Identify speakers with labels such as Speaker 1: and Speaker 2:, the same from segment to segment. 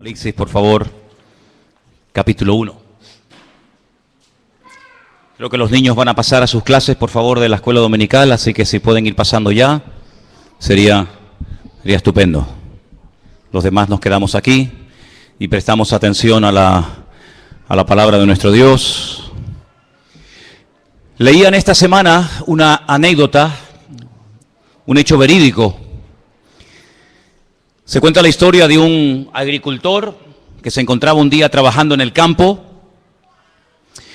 Speaker 1: Apocalipsis, por favor, capítulo 1. Creo que los niños van a pasar a sus clases, por favor, de la escuela dominical, así que si pueden ir pasando ya, sería estupendo. Los demás nos quedamos aquí y prestamos atención a la palabra de nuestro Dios. Leían esta semana una anécdota, un hecho verídico. Se cuenta la historia de un agricultor que se encontraba un día trabajando en el campo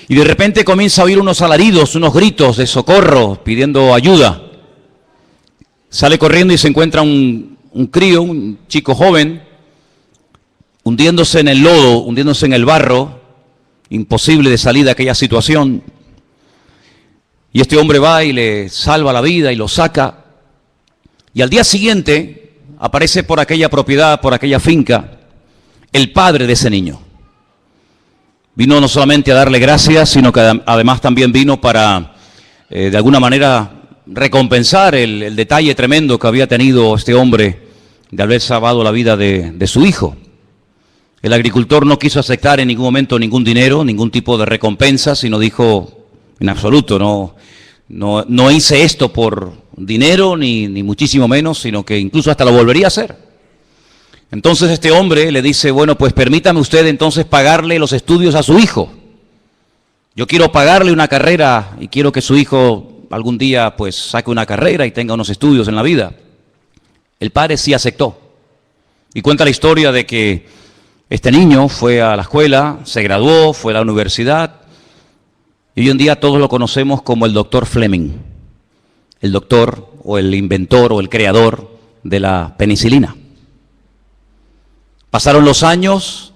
Speaker 1: y de repente comienza a oír unos alaridos, unos gritos de socorro, pidiendo ayuda. Sale corriendo y se encuentra un crío, un chico joven, hundiéndose en el lodo, hundiéndose en el barro, imposible de salir de aquella situación. Y este hombre va y le salva la vida y lo saca. Y al día siguiente aparece por aquella propiedad, por aquella finca, el padre de ese niño. Vino no solamente a darle gracias, sino que además también vino para, de alguna manera, recompensar el detalle tremendo que había tenido este hombre de haber salvado la vida de su hijo. El agricultor no quiso aceptar en ningún momento ningún dinero, ningún tipo de recompensa, sino dijo, en absoluto, no hice esto por dinero, ni muchísimo menos, sino que incluso hasta lo volvería a hacer. Entonces este hombre le dice, bueno, pues permítame usted entonces pagarle los estudios a su hijo. Yo quiero pagarle una carrera y quiero que su hijo algún día pues saque una carrera y tenga unos estudios en la vida. El padre sí aceptó. Y cuenta la historia de que este niño fue a la escuela, se graduó, fue a la universidad, y hoy en día todos lo conocemos como el doctor Fleming, el doctor o el inventor o el creador de la penicilina. Pasaron los años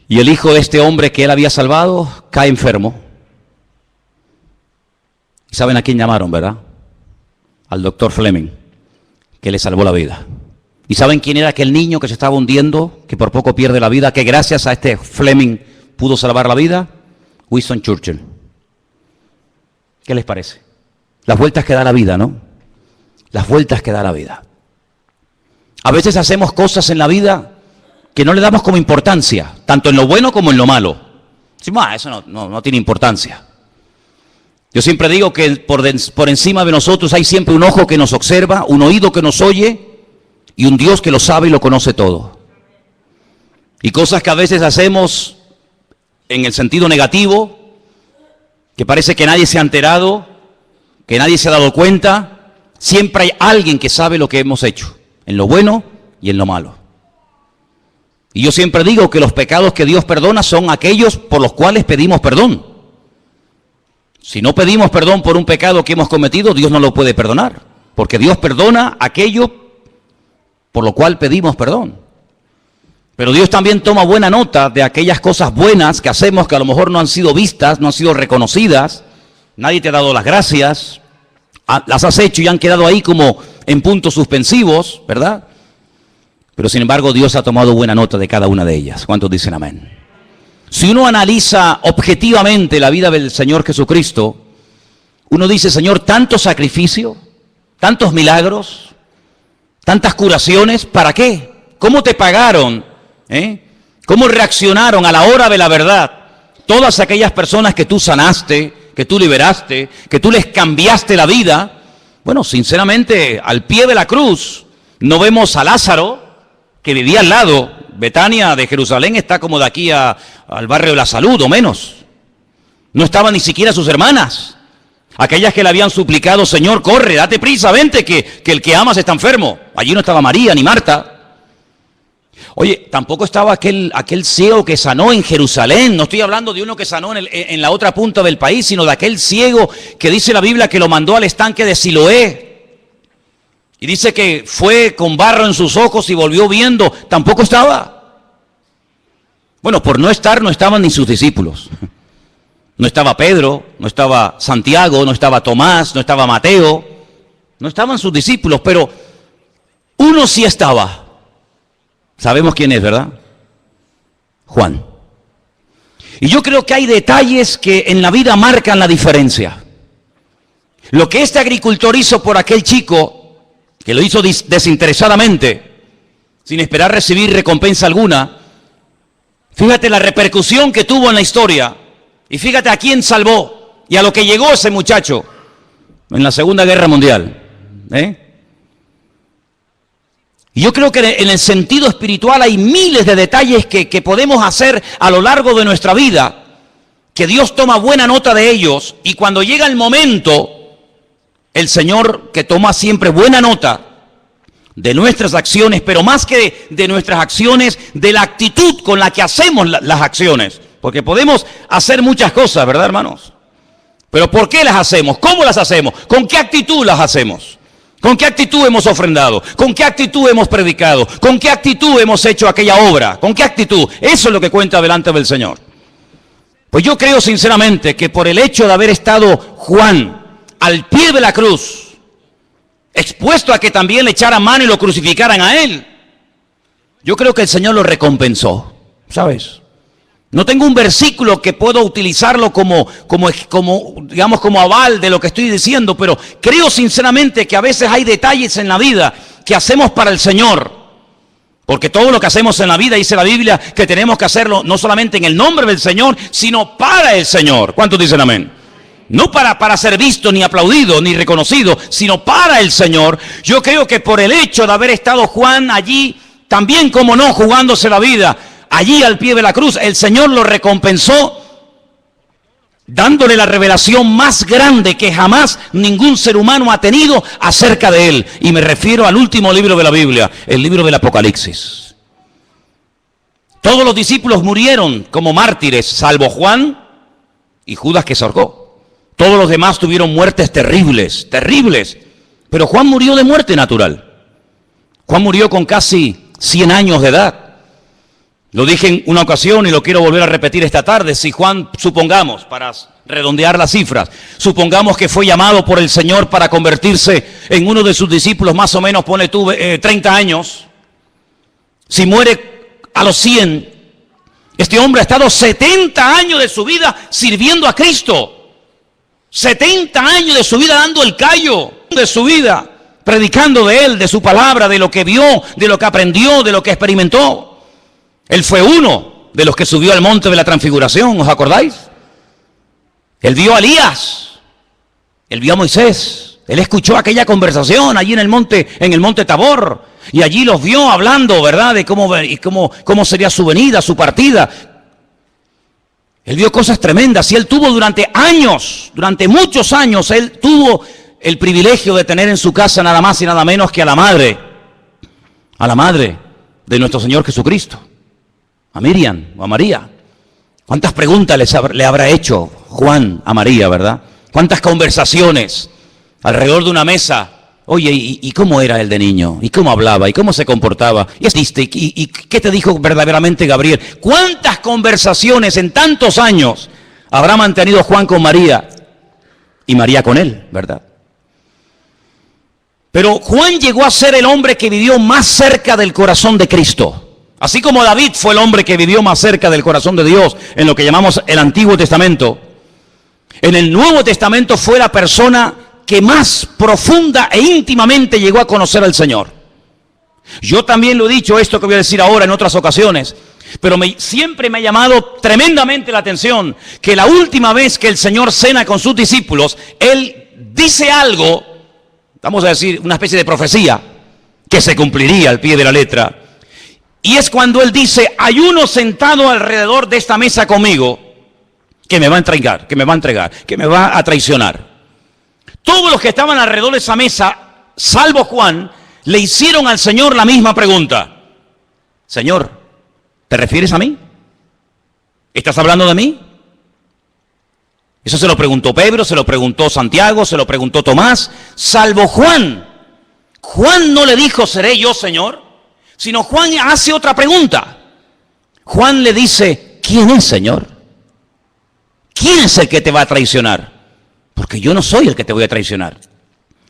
Speaker 1: y el hijo de este hombre que él había salvado cae enfermo. ¿Y saben a quién llamaron, verdad? Al doctor Fleming, que le salvó la vida. ¿Y saben quién era aquel niño que se estaba hundiendo, que por poco pierde la vida, que gracias a este Fleming pudo salvar la vida? Winston Churchill. ¿Qué les parece? Las vueltas que da la vida, ¿no? Las vueltas que da la vida. A veces hacemos cosas en la vida que no le damos como importancia, tanto en lo bueno como en lo malo. Decimos, eso no tiene importancia. Yo siempre digo que por encima de nosotros hay siempre un ojo que nos observa, un oído que nos oye y un Dios que lo sabe y lo conoce todo. Y cosas que a veces hacemos en el sentido negativo, que parece que nadie se ha enterado, que nadie se ha dado cuenta, siempre hay alguien que sabe lo que hemos hecho, en lo bueno y en lo malo. Y yo siempre digo que los pecados que Dios perdona son aquellos por los cuales pedimos perdón. Si no pedimos perdón por un pecado que hemos cometido, Dios no lo puede perdonar, porque Dios perdona aquello por lo cual pedimos perdón. Pero Dios también toma buena nota de aquellas cosas buenas que hacemos que a lo mejor no han sido vistas, no han sido reconocidas, nadie te ha dado las gracias, las has hecho y han quedado ahí como en puntos suspensivos, ¿verdad? Pero sin embargo Dios ha tomado buena nota de cada una de ellas. ¿Cuántos dicen amén? Si uno analiza objetivamente la vida del Señor Jesucristo, uno dice, Señor, tanto sacrificio, tantos milagros, tantas curaciones, ¿para qué? ¿Cómo te pagaron? ¿Cómo reaccionaron a la hora de la verdad todas aquellas personas que tú sanaste, que tú liberaste, que tú les cambiaste la vida? Bueno, sinceramente, al pie de la cruz no vemos a Lázaro, que vivía al lado. Betania de Jerusalén está como de aquí al barrio de la Salud, o menos. No estaban ni siquiera sus hermanas, aquellas que le habían suplicado, Señor, corre, date prisa, vente, que el que amas está enfermo. Allí no estaba María ni Marta. Oye, tampoco estaba aquel ciego que sanó en Jerusalén. No estoy hablando de uno que sanó en la otra punta del país, sino de aquel ciego que dice la Biblia que lo mandó al estanque de Siloé. Y dice que fue con barro en sus ojos y volvió viendo. Tampoco estaba. Bueno, por no estar, no estaban ni sus discípulos. No estaba Pedro, no estaba Santiago, no estaba Tomás, no estaba Mateo. No estaban sus discípulos, pero uno sí estaba. Sabemos quién es, ¿verdad? Juan. Y yo creo que hay detalles que en la vida marcan la diferencia. Lo que este agricultor hizo por aquel chico, que lo hizo desinteresadamente, sin esperar recibir recompensa alguna. Fíjate la repercusión que tuvo en la historia y fíjate a quién salvó y a lo que llegó ese muchacho en la Segunda Guerra Mundial. Y yo creo que en el sentido espiritual hay miles de detalles que podemos hacer a lo largo de nuestra vida, que Dios toma buena nota de ellos, y cuando llega el momento, el Señor, que toma siempre buena nota de nuestras acciones, pero más que de nuestras acciones, de la actitud con la que hacemos las acciones, porque podemos hacer muchas cosas, ¿verdad, hermanos? Pero ¿por qué las hacemos? ¿Cómo las hacemos? ¿Con qué actitud las hacemos? ¿Con qué actitud hemos ofrendado? ¿Con qué actitud hemos predicado? ¿Con qué actitud hemos hecho aquella obra? ¿Con qué actitud? Eso es lo que cuenta delante del Señor. Pues yo creo sinceramente que por el hecho de haber estado Juan al pie de la cruz, expuesto a que también le echaran mano y lo crucificaran a él, yo creo que el Señor lo recompensó, ¿sabes? No tengo un versículo que puedo utilizarlo como aval de lo que estoy diciendo, pero creo sinceramente que a veces hay detalles en la vida que hacemos para el Señor. Porque todo lo que hacemos en la vida, dice la Biblia, que tenemos que hacerlo no solamente en el nombre del Señor, sino para el Señor. ¿Cuántos dicen amén? No para ser visto, ni aplaudido, ni reconocido, sino para el Señor. Yo creo que por el hecho de haber estado Juan allí, también como no, jugándose la vida, allí al pie de la cruz, el Señor lo recompensó dándole la revelación más grande que jamás ningún ser humano ha tenido acerca de él. Y me refiero al último libro de la Biblia, el libro del Apocalipsis. Todos los discípulos murieron como mártires, salvo Juan y Judas, que se ahorcó. Todos los demás tuvieron muertes terribles, terribles. Pero Juan murió de muerte natural. Juan murió con casi 100 años de edad. Lo dije en una ocasión y lo quiero volver a repetir esta tarde. Si Juan, supongamos, para redondear las cifras, supongamos que fue llamado por el Señor para convertirse en uno de sus discípulos, más o menos, pone tú, 30 años. Si muere a los 100, este hombre ha estado 70 años de su vida sirviendo a Cristo. 70 años de su vida dando el callo de su vida, predicando de Él, de su palabra, de lo que vio, de lo que aprendió, de lo que experimentó. Él fue uno de los que subió al monte de la transfiguración, ¿os acordáis? Él vio a Elías, él vio a Moisés, él escuchó aquella conversación allí en el monte Tabor, y allí los vio hablando, ¿verdad?, de cómo sería su venida, su partida. Él vio cosas tremendas y él tuvo durante muchos años, él tuvo el privilegio de tener en su casa nada más y nada menos que a la madre de nuestro Señor Jesucristo. A Miriam o a María. ¿Cuántas preguntas le habrá hecho Juan a María, verdad? ¿Cuántas conversaciones alrededor de una mesa? Oye, ¿y cómo era él de niño? ¿Y cómo hablaba? ¿Y cómo se comportaba? ¿Y qué te dijo verdaderamente Gabriel? ¿Cuántas conversaciones en tantos años habrá mantenido Juan con María y María con él, verdad? Pero Juan llegó a ser el hombre que vivió más cerca del corazón de Cristo. Así como David fue el hombre que vivió más cerca del corazón de Dios en lo que llamamos el Antiguo Testamento, en el Nuevo Testamento fue la persona que más profunda e íntimamente llegó a conocer al Señor. Yo también lo he dicho, esto que voy a decir ahora en otras ocasiones, pero siempre me ha llamado tremendamente la atención que la última vez que el Señor cena con sus discípulos, Él dice algo, vamos a decir, una especie de profecía, que se cumpliría al pie de la letra. Y es cuando Él dice, hay uno sentado alrededor de esta mesa conmigo que me va a entregar, que me va a traicionar. Todos los que estaban alrededor de esa mesa, salvo Juan, le hicieron al Señor la misma pregunta. Señor, ¿te refieres a mí? ¿Estás hablando de mí? Eso se lo preguntó Pedro, se lo preguntó Santiago, se lo preguntó Tomás, salvo Juan. Juan no le dijo, ¿seré yo, Señor? Sino Juan hace otra pregunta. Juan le dice, ¿quién es, Señor? ¿Quién es el que te va a traicionar? Porque yo no soy el que te voy a traicionar.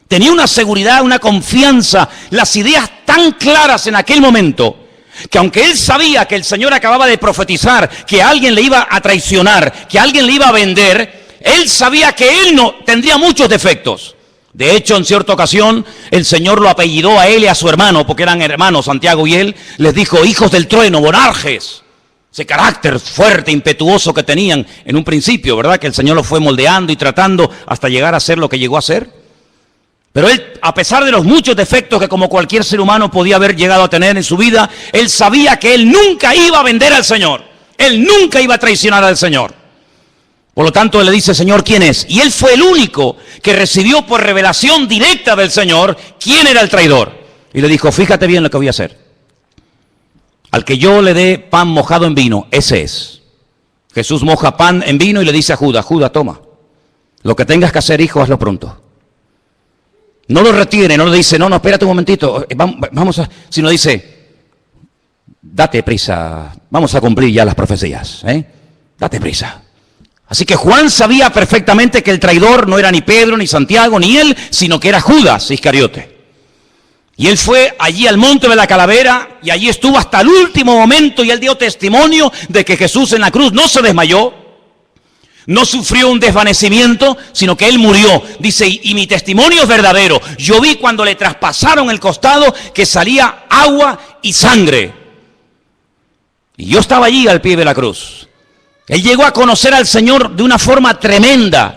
Speaker 1: Tenía una seguridad, una confianza, las ideas tan claras en aquel momento, que aunque él sabía que el Señor acababa de profetizar que alguien le iba a traicionar, que alguien le iba a vender, él sabía que él no tendría muchos defectos. De hecho, en cierta ocasión, el Señor lo apellidó a él y a su hermano, porque eran hermanos, Santiago y él, les dijo, hijos del trueno, bonarjes. Ese carácter fuerte, impetuoso que tenían en un principio, ¿verdad? Que el Señor lo fue moldeando y tratando hasta llegar a ser lo que llegó a ser. Pero él, a pesar de los muchos defectos que como cualquier ser humano podía haber llegado a tener en su vida, él sabía que él nunca iba a vender al Señor. Él nunca iba a traicionar al Señor. Por lo tanto, él le dice, Señor, ¿quién es? Y él fue el único que recibió por revelación directa del Señor quién era el traidor. Y le dijo, fíjate bien lo que voy a hacer. Al que yo le dé pan mojado en vino, ese es. Jesús moja pan en vino y le dice a Judas, Judas, toma. Lo que tengas que hacer, hijo, hazlo pronto. No lo retiene, no le dice, no, espérate un momentito, vamos a... Sino dice, date prisa, vamos a cumplir ya las profecías, date prisa. Así que Juan sabía perfectamente que el traidor no era ni Pedro, ni Santiago, ni él, sino que era Judas Iscariote. Y él fue allí al monte de la calavera y allí estuvo hasta el último momento y él dio testimonio de que Jesús en la cruz no se desmayó, no sufrió un desvanecimiento, sino que él murió. Dice, y mi testimonio es verdadero. Yo vi cuando le traspasaron el costado que salía agua y sangre. Y yo estaba allí al pie de la cruz. Él llegó a conocer al Señor de una forma tremenda.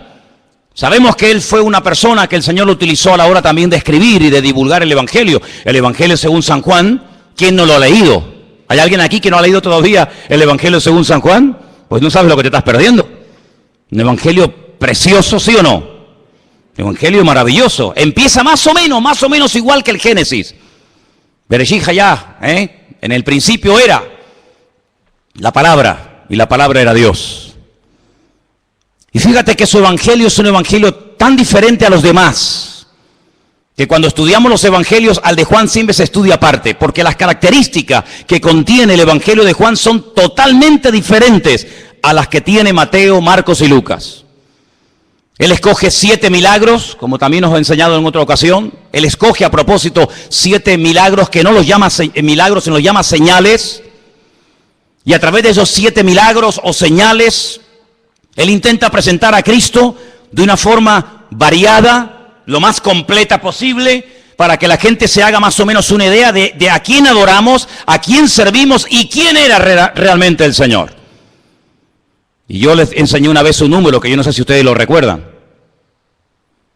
Speaker 1: Sabemos que él fue una persona que el Señor lo utilizó a la hora también de escribir y de divulgar el Evangelio. El Evangelio según San Juan, ¿quién no lo ha leído? ¿Hay alguien aquí que no ha leído todavía el Evangelio según San Juan? Pues no sabes lo que te estás perdiendo. Un Evangelio precioso, ¿sí o no? Un Evangelio maravilloso. Empieza más o menos igual que el Génesis. Bereshit hayá, en el principio era la palabra y la palabra era Dios. Y fíjate que su evangelio es un evangelio tan diferente a los demás, que cuando estudiamos los evangelios, al de Juan siempre se estudia aparte, porque las características que contiene el evangelio de Juan son totalmente diferentes a las que tiene Mateo, Marcos y Lucas. Él escoge 7 milagros, como también nos ha enseñado en otra ocasión. Él escoge a propósito 7 milagros que no los llama milagros, sino los llama señales. Y a través de esos 7 milagros o señales, él intenta presentar a Cristo de una forma variada, lo más completa posible, para que la gente se haga más o menos una idea de a quién adoramos, a quién servimos y quién era realmente el Señor. Y yo les enseñé una vez un número que yo no sé si ustedes lo recuerdan.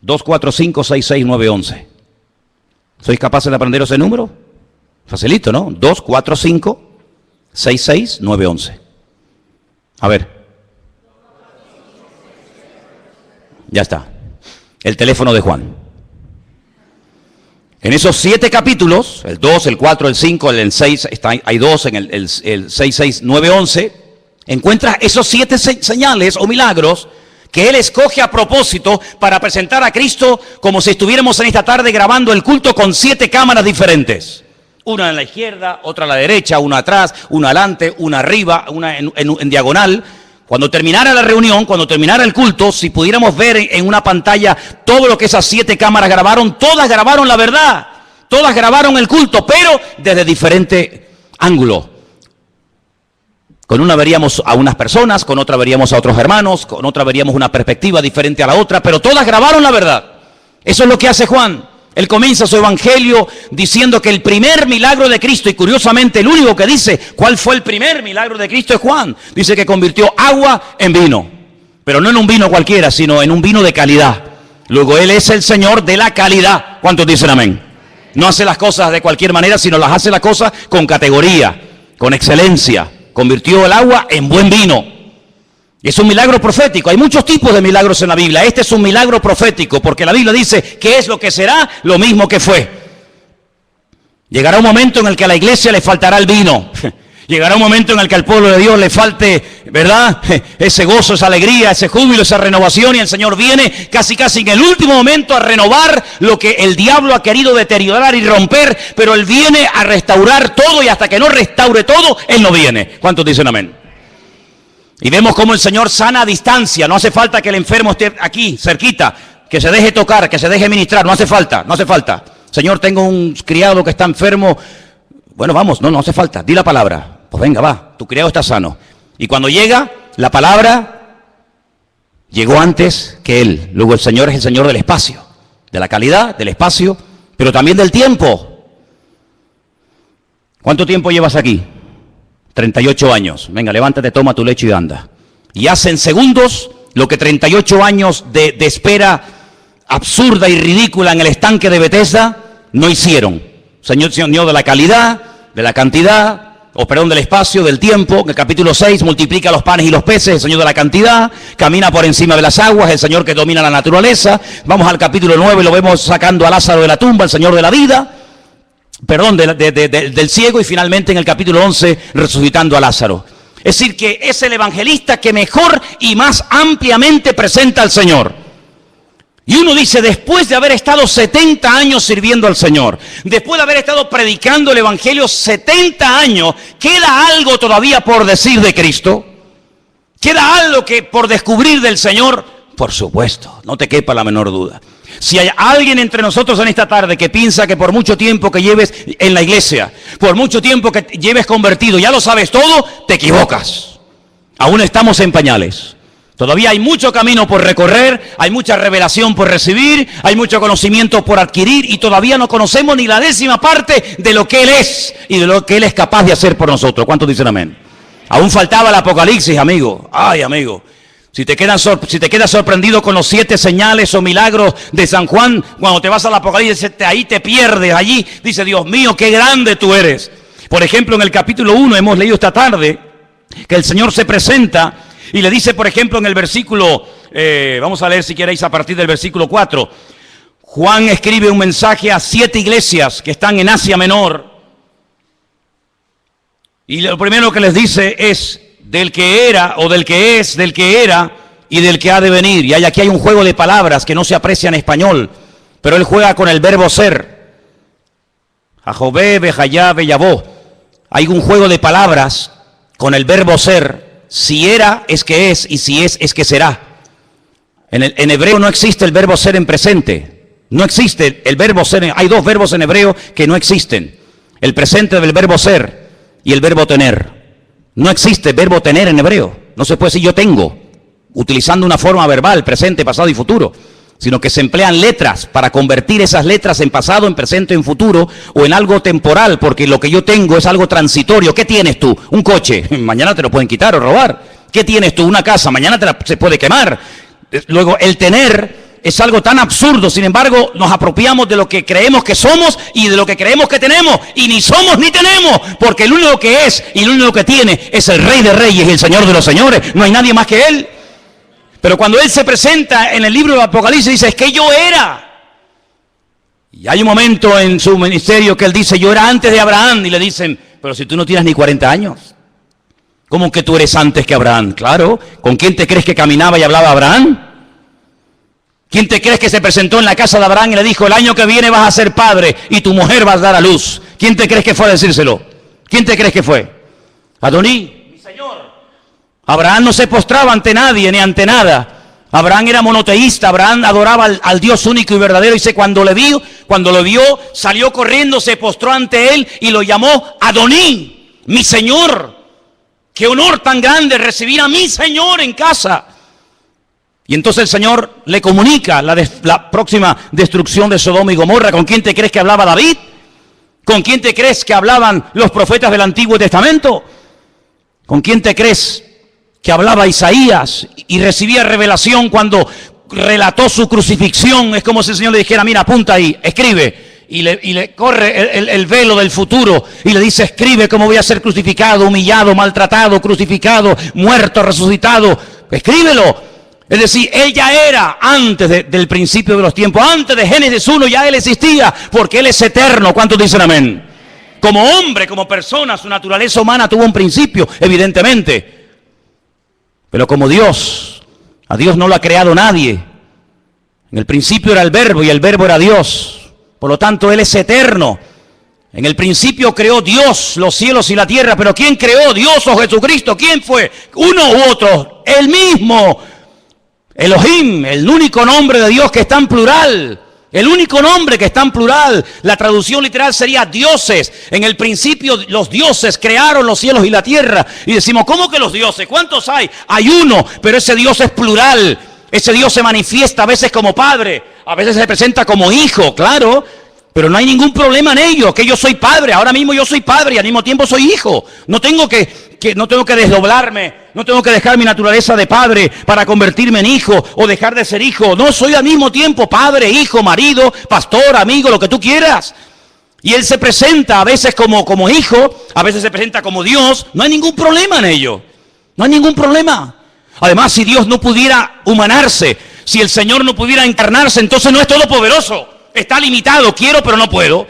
Speaker 1: 2, 4, 5, 6, 6, 9, 11. ¿Sois capaces de aprender ese número? Facilito, ¿no? 2, 4, 5, 6, 6, 9, 11. A ver. Ya está. El teléfono de Juan. En esos 7 capítulos, el 2, el 4, el 5, el 6, hay 2 en el 6, 6, 9, 11, encuentras esos 7 señales o milagros que él escoge a propósito para presentar a Cristo como si estuviéramos en esta tarde grabando el culto con 7 cámaras diferentes. Una en la izquierda, otra a la derecha, una atrás, una adelante, una arriba, una en diagonal. Cuando terminara la reunión, cuando terminara el culto, si pudiéramos ver en una pantalla todo lo que esas 7 cámaras grabaron, todas grabaron la verdad, todas grabaron el culto, pero desde diferente ángulo. Con una veríamos a unas personas, con otra veríamos a otros hermanos, con otra veríamos una perspectiva diferente a la otra, pero todas grabaron la verdad. Eso es lo que hace Juan. Él comienza su evangelio diciendo que el primer milagro de Cristo, y curiosamente el único que dice cuál fue el primer milagro de Cristo es Juan. Dice que convirtió agua en vino, pero no en un vino cualquiera, sino en un vino de calidad. Luego Él es el Señor de la calidad. ¿Cuántos dicen amén? No hace las cosas de cualquier manera, sino las hace las cosas con categoría, con excelencia. Convirtió el agua en buen vino. Es un milagro profético. Hay muchos tipos de milagros en la Biblia. Este es un milagro profético, porque la Biblia dice que es lo que será, lo mismo que fue. Llegará un momento en el que a la iglesia le faltará el vino. Llegará un momento en el que al pueblo de Dios le falte, ¿verdad? Ese gozo, esa alegría, ese júbilo, esa renovación, y el Señor viene casi en el último momento a renovar lo que el diablo ha querido deteriorar y romper, pero Él viene a restaurar todo, y hasta que no restaure todo, Él no viene. ¿Cuántos dicen amén? Y vemos cómo el Señor sana a distancia. No hace falta que el enfermo esté aquí, cerquita, que se deje tocar, que se deje ministrar. No hace falta, no hace falta. Señor, tengo un criado que está enfermo. Bueno, vamos, no hace falta. Di la palabra. Pues venga, va, tu criado está sano. Y cuando llega, la palabra llegó antes que él. Luego el Señor es el Señor del espacio, de la calidad, del espacio, pero también del tiempo. ¿Cuánto tiempo llevas aquí? 38 años. Venga, levántate, toma tu lecho y anda. Y haz en segundos lo que 38 años de espera absurda y ridícula en el estanque de Bethesda no hicieron. Señor de la calidad, de la cantidad, del espacio, del tiempo. En el capítulo 6 multiplica los panes y los peces, el Señor de la cantidad, camina por encima de las aguas, el Señor que domina la naturaleza. Vamos al capítulo 9, lo vemos sacando a Lázaro de la tumba, el Señor de la vida, del ciego, y finalmente en el capítulo 11 resucitando a Lázaro. Es decir, que es el evangelista que mejor y más ampliamente presenta al Señor. Y uno dice, después de haber estado 70 años sirviendo al Señor, después de haber estado predicando el Evangelio 70 años, ¿queda algo todavía por decir de Cristo? ¿Queda algo que por descubrir del Señor? Por supuesto, no te quepa la menor duda. Si hay alguien entre nosotros en esta tarde que piensa que por mucho tiempo que lleves en la iglesia, por mucho tiempo que lleves convertido, ya lo sabes todo, te equivocas. Aún estamos en pañales. Todavía hay mucho camino por recorrer, hay mucha revelación por recibir, hay mucho conocimiento por adquirir y todavía no conocemos ni la 10ª parte de lo que Él es y de lo que Él es capaz de hacer por nosotros. ¿Cuántos dicen amén? Aún faltaba el Apocalipsis, amigo. Ay, amigo. Si te quedas sorprendido con los 7 señales o milagros de San Juan, cuando te vas al Apocalipsis, ahí te pierdes. Allí dice, Dios mío, qué grande tú eres. Por ejemplo, en el capítulo 1 hemos leído esta tarde que el Señor se presenta y le dice, por ejemplo, en el versículo, vamos a leer si queréis a partir del versículo 4. Juan escribe un mensaje a 7 iglesias que están en Asia Menor. Y lo primero que les dice es, del que era, o del que es, del que era y del que ha de venir. Y aquí hay un juego de palabras que no se aprecia en español, pero él juega con el verbo ser. Ajobé, Bejayá, Beyabó. Hay un juego de palabras con el verbo ser. Si era, es que es, y si es que será. En hebreo no existe el verbo ser en presente. No existe el verbo ser. Hay 2 verbos en hebreo que no existen. El presente del verbo ser y el verbo tener. No existe verbo tener en hebreo. No se puede decir yo tengo, utilizando una forma verbal, presente, pasado y futuro. Sino que se emplean letras para convertir esas letras en pasado, en presente, en futuro o en algo temporal, porque lo que yo tengo es algo transitorio. ¿Qué tienes tú? Un coche, mañana te lo pueden quitar o robar. ¿Qué tienes tú? Una casa, mañana se puede quemar. Luego, el tener es algo tan absurdo, sin embargo, nos apropiamos de lo que creemos que somos y de lo que creemos que tenemos, y ni somos ni tenemos, porque el único que es y el único que tiene es el Rey de Reyes y el Señor de los Señores. No hay nadie más que Él. Pero cuando Él se presenta en el libro del Apocalipsis, dice, es que yo era. Y hay un momento en su ministerio que Él dice, yo era antes de Abraham. Y le dicen, pero si tú no tienes ni 40 años. ¿Cómo que tú eres antes que Abraham? Claro, ¿con quién te crees que caminaba y hablaba Abraham? ¿Quién te crees que se presentó en la casa de Abraham y le dijo, el año que viene vas a ser padre y tu mujer vas a dar a luz? ¿Quién te crees que fue a decírselo? ¿Quién te crees que fue? Adoní, mi Señor. Abraham no se postraba ante nadie ni ante nada. Abraham era monoteísta, Abraham adoraba al Dios único y verdadero. Y cuando lo vio, salió corriendo, se postró ante él y lo llamó Adoní, mi Señor. Qué honor tan grande recibir a mi Señor en casa. Y entonces el Señor le comunica la próxima destrucción de Sodoma y Gomorra. ¿Con quién te crees que hablaba David? ¿Con quién te crees que hablaban los profetas del Antiguo Testamento? ¿Con quién te crees que hablaba Isaías y recibía revelación cuando relató su crucifixión? Es como si el Señor le dijera, mira, apunta ahí, escribe. Y le corre el velo del futuro y le dice, escribe cómo voy a ser crucificado, humillado, maltratado, crucificado, muerto, resucitado. Escríbelo. Es decir, Él ya era antes del principio de los tiempos, antes de Génesis 1 ya Él existía, porque Él es eterno. ¿Cuántos dicen amén? Como hombre, como persona, su naturaleza humana tuvo un principio, evidentemente. Pero como Dios, a Dios no lo ha creado nadie. En el principio era el Verbo y el Verbo era Dios. Por lo tanto, Él es eterno. En el principio creó Dios los cielos y la tierra. Pero ¿quién creó? Dios o Jesucristo. ¿Quién fue? ¿Uno u otro? Él mismo. Elohim, el único nombre de Dios que está en plural. El único nombre que está en plural. La traducción literal sería dioses. En el principio los dioses crearon los cielos y la tierra. Y decimos, ¿cómo que los dioses? ¿Cuántos hay? Hay uno, pero ese Dios es plural. Ese Dios se manifiesta a veces como padre, a veces se presenta como hijo, claro, pero no hay ningún problema en ello, que yo soy padre, ahora mismo yo soy padre y al mismo tiempo soy hijo. No tengo que desdoblarme, no tengo que dejar mi naturaleza de padre para convertirme en hijo o dejar de ser hijo. No, soy al mismo tiempo padre, hijo, marido, pastor, amigo, lo que tú quieras. Y Él se presenta a veces como hijo, a veces se presenta como Dios. No hay ningún problema en ello, no hay ningún problema. Además, si Dios no pudiera humanarse, si el Señor no pudiera encarnarse, entonces no es todopoderoso. Está limitado, quiero pero no puedo.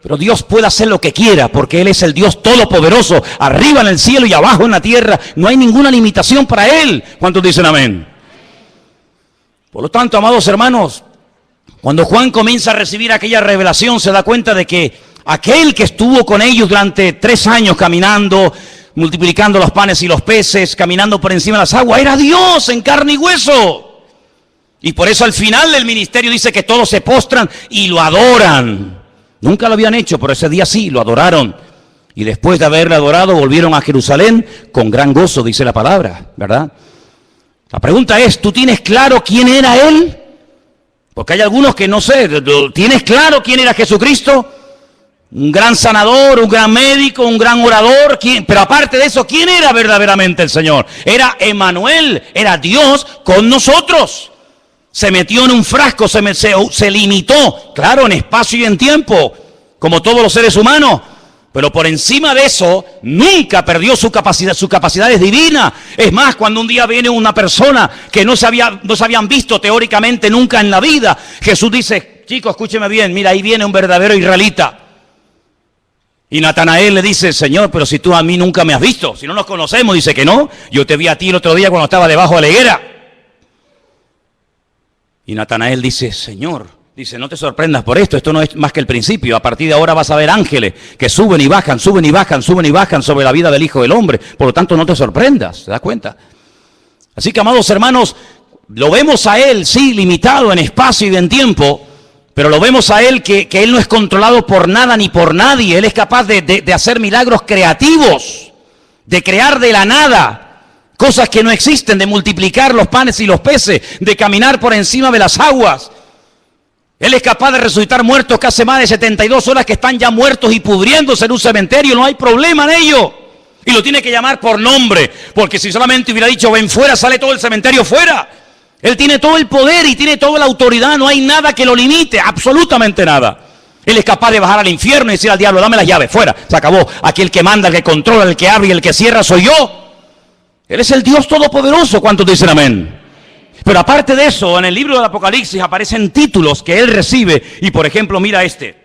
Speaker 1: Pero Dios puede hacer lo que quiera, porque Él es el Dios todopoderoso, arriba en el cielo y abajo en la tierra. No hay ninguna limitación para Él. ¿Cuántos dicen amén? Por lo tanto, amados hermanos, cuando Juan comienza a recibir aquella revelación, se da cuenta de que aquel que estuvo con ellos durante 3 años caminando, multiplicando los panes y los peces, caminando por encima de las aguas, era Dios en carne y hueso. Y por eso al final del ministerio dice que todos se postran y lo adoran. Nunca lo habían hecho, pero ese día sí, lo adoraron. Y después de haberle adorado, volvieron a Jerusalén con gran gozo, dice la palabra, ¿verdad? La pregunta es, ¿tú tienes claro quién era Él? Porque hay algunos que no sé, ¿tienes claro quién era Jesucristo? Un gran sanador, un gran médico, un gran orador, pero aparte de eso, ¿quién era verdaderamente el Señor? Era Emmanuel, era Dios con nosotros. Se metió en un frasco, se limitó, claro, en espacio y en tiempo, como todos los seres humanos. Pero por encima de eso, nunca perdió su capacidad es divina. Es más, cuando un día viene una persona que no se habían visto teóricamente nunca en la vida, Jesús dice, chicos, escúcheme bien, mira, ahí viene un verdadero israelita. Y Natanael le dice, Señor, pero si tú a mí nunca me has visto, si no nos conocemos, dice que no, yo te vi a ti el otro día cuando estaba debajo de la higuera. Y Natanael dice, Señor, dice, no te sorprendas por esto no es más que el principio. A partir de ahora vas a ver ángeles que suben y bajan, suben y bajan, suben y bajan sobre la vida del Hijo del Hombre. Por lo tanto, no te sorprendas, ¿te das cuenta? Así que, amados hermanos, lo vemos a Él, sí, limitado en espacio y en tiempo, pero lo vemos a Él que Él no es controlado por nada ni por nadie. Él es capaz de hacer milagros creativos, de crear de la nada cosas que no existen, de multiplicar los panes y los peces, de caminar por encima de las aguas. Él es capaz de resucitar muertos que hace más de 72 horas que están ya muertos y pudriéndose en un cementerio. No hay problema en ello. Y lo tiene que llamar por nombre, porque si solamente hubiera dicho ven fuera, sale todo el cementerio fuera. Él tiene todo el poder y tiene toda la autoridad. No hay nada que lo limite, absolutamente nada. Él es capaz de bajar al infierno y decir al diablo, dame las llaves, fuera, se acabó. Aquí el que manda, el que controla, el que abre y el que cierra soy yo. Él es el Dios todopoderoso. ¿Cuántos dicen amén? Pero aparte de eso, en el libro del Apocalipsis aparecen títulos que Él recibe. Y por ejemplo, mira este,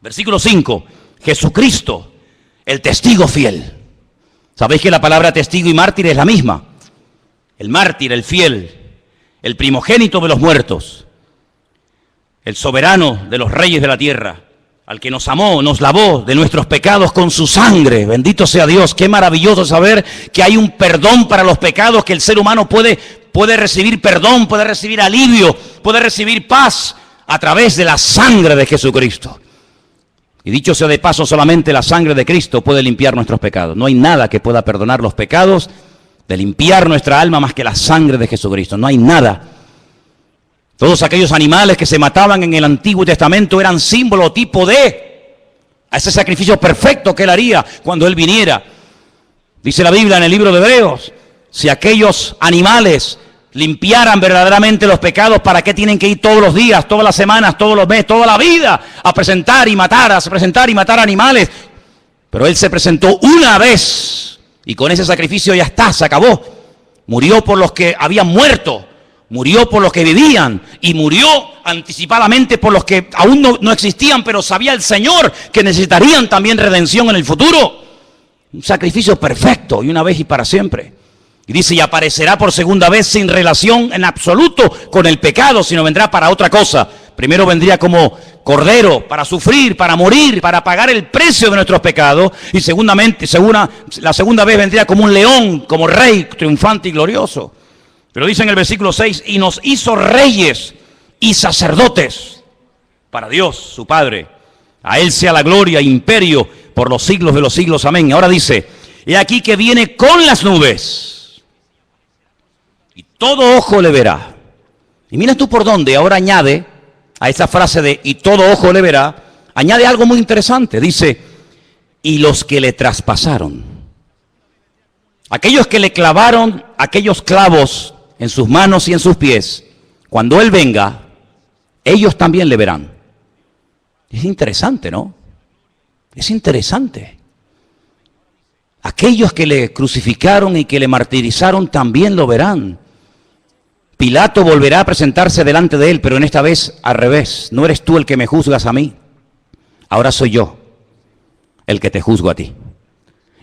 Speaker 1: versículo 5, Jesucristo, el testigo fiel. ¿Sabéis que la palabra testigo y mártir es la misma? El mártir, el fiel, el primogénito de los muertos, el soberano de los reyes de la tierra, al que nos amó, nos lavó de nuestros pecados con su sangre. Bendito sea Dios. Qué maravilloso saber que hay un perdón para los pecados, que el ser humano puede recibir perdón, puede recibir alivio, puede recibir paz a través de la sangre de Jesucristo. Y dicho sea de paso, solamente la sangre de Cristo puede limpiar nuestros pecados. No hay nada que pueda perdonar los pecados, de limpiar nuestra alma más que la sangre de Jesucristo. No hay nada. Todos aquellos animales que se mataban en el Antiguo Testamento eran símbolo, tipo de a ese sacrificio perfecto que Él haría cuando Él viniera. Dice la Biblia en el libro de Hebreos, si aquellos animales limpiaran verdaderamente los pecados, ¿para qué tienen que ir todos los días, todas las semanas, todos los meses, toda la vida a presentar y matar, animales? Pero Él se presentó una vez y con ese sacrificio ya está, se acabó. Murió por los que habían muerto. Murió por los que vivían y murió anticipadamente por los que aún no existían, pero sabía el Señor que necesitarían también redención en el futuro. Un sacrificio perfecto y una vez y para siempre. Y dice, y aparecerá por segunda vez sin relación en absoluto con el pecado, sino vendrá para otra cosa. Primero vendría como cordero para sufrir, para morir, para pagar el precio de nuestros pecados. Y la segunda vez vendría como un león, como rey triunfante y glorioso. Pero dice en el versículo 6, y nos hizo reyes y sacerdotes para Dios, su Padre. A Él sea la gloria e imperio por los siglos de los siglos. Amén. Ahora dice, he aquí que viene con las nubes, y todo ojo le verá. Y mira tú por dónde ahora añade a esa frase de y todo ojo le verá, añade algo muy interesante. Dice, y los que le traspasaron. Aquellos que le clavaron aquellos clavos en sus manos y en sus pies, cuando Él venga, ellos también le verán. Es interesante, ¿no? Es interesante. Aquellos que le crucificaron y que le martirizaron también lo verán. Pilato volverá a presentarse delante de él, pero en esta vez al revés. No eres tú el que me juzgas a mí. Ahora soy yo el que te juzgo a ti.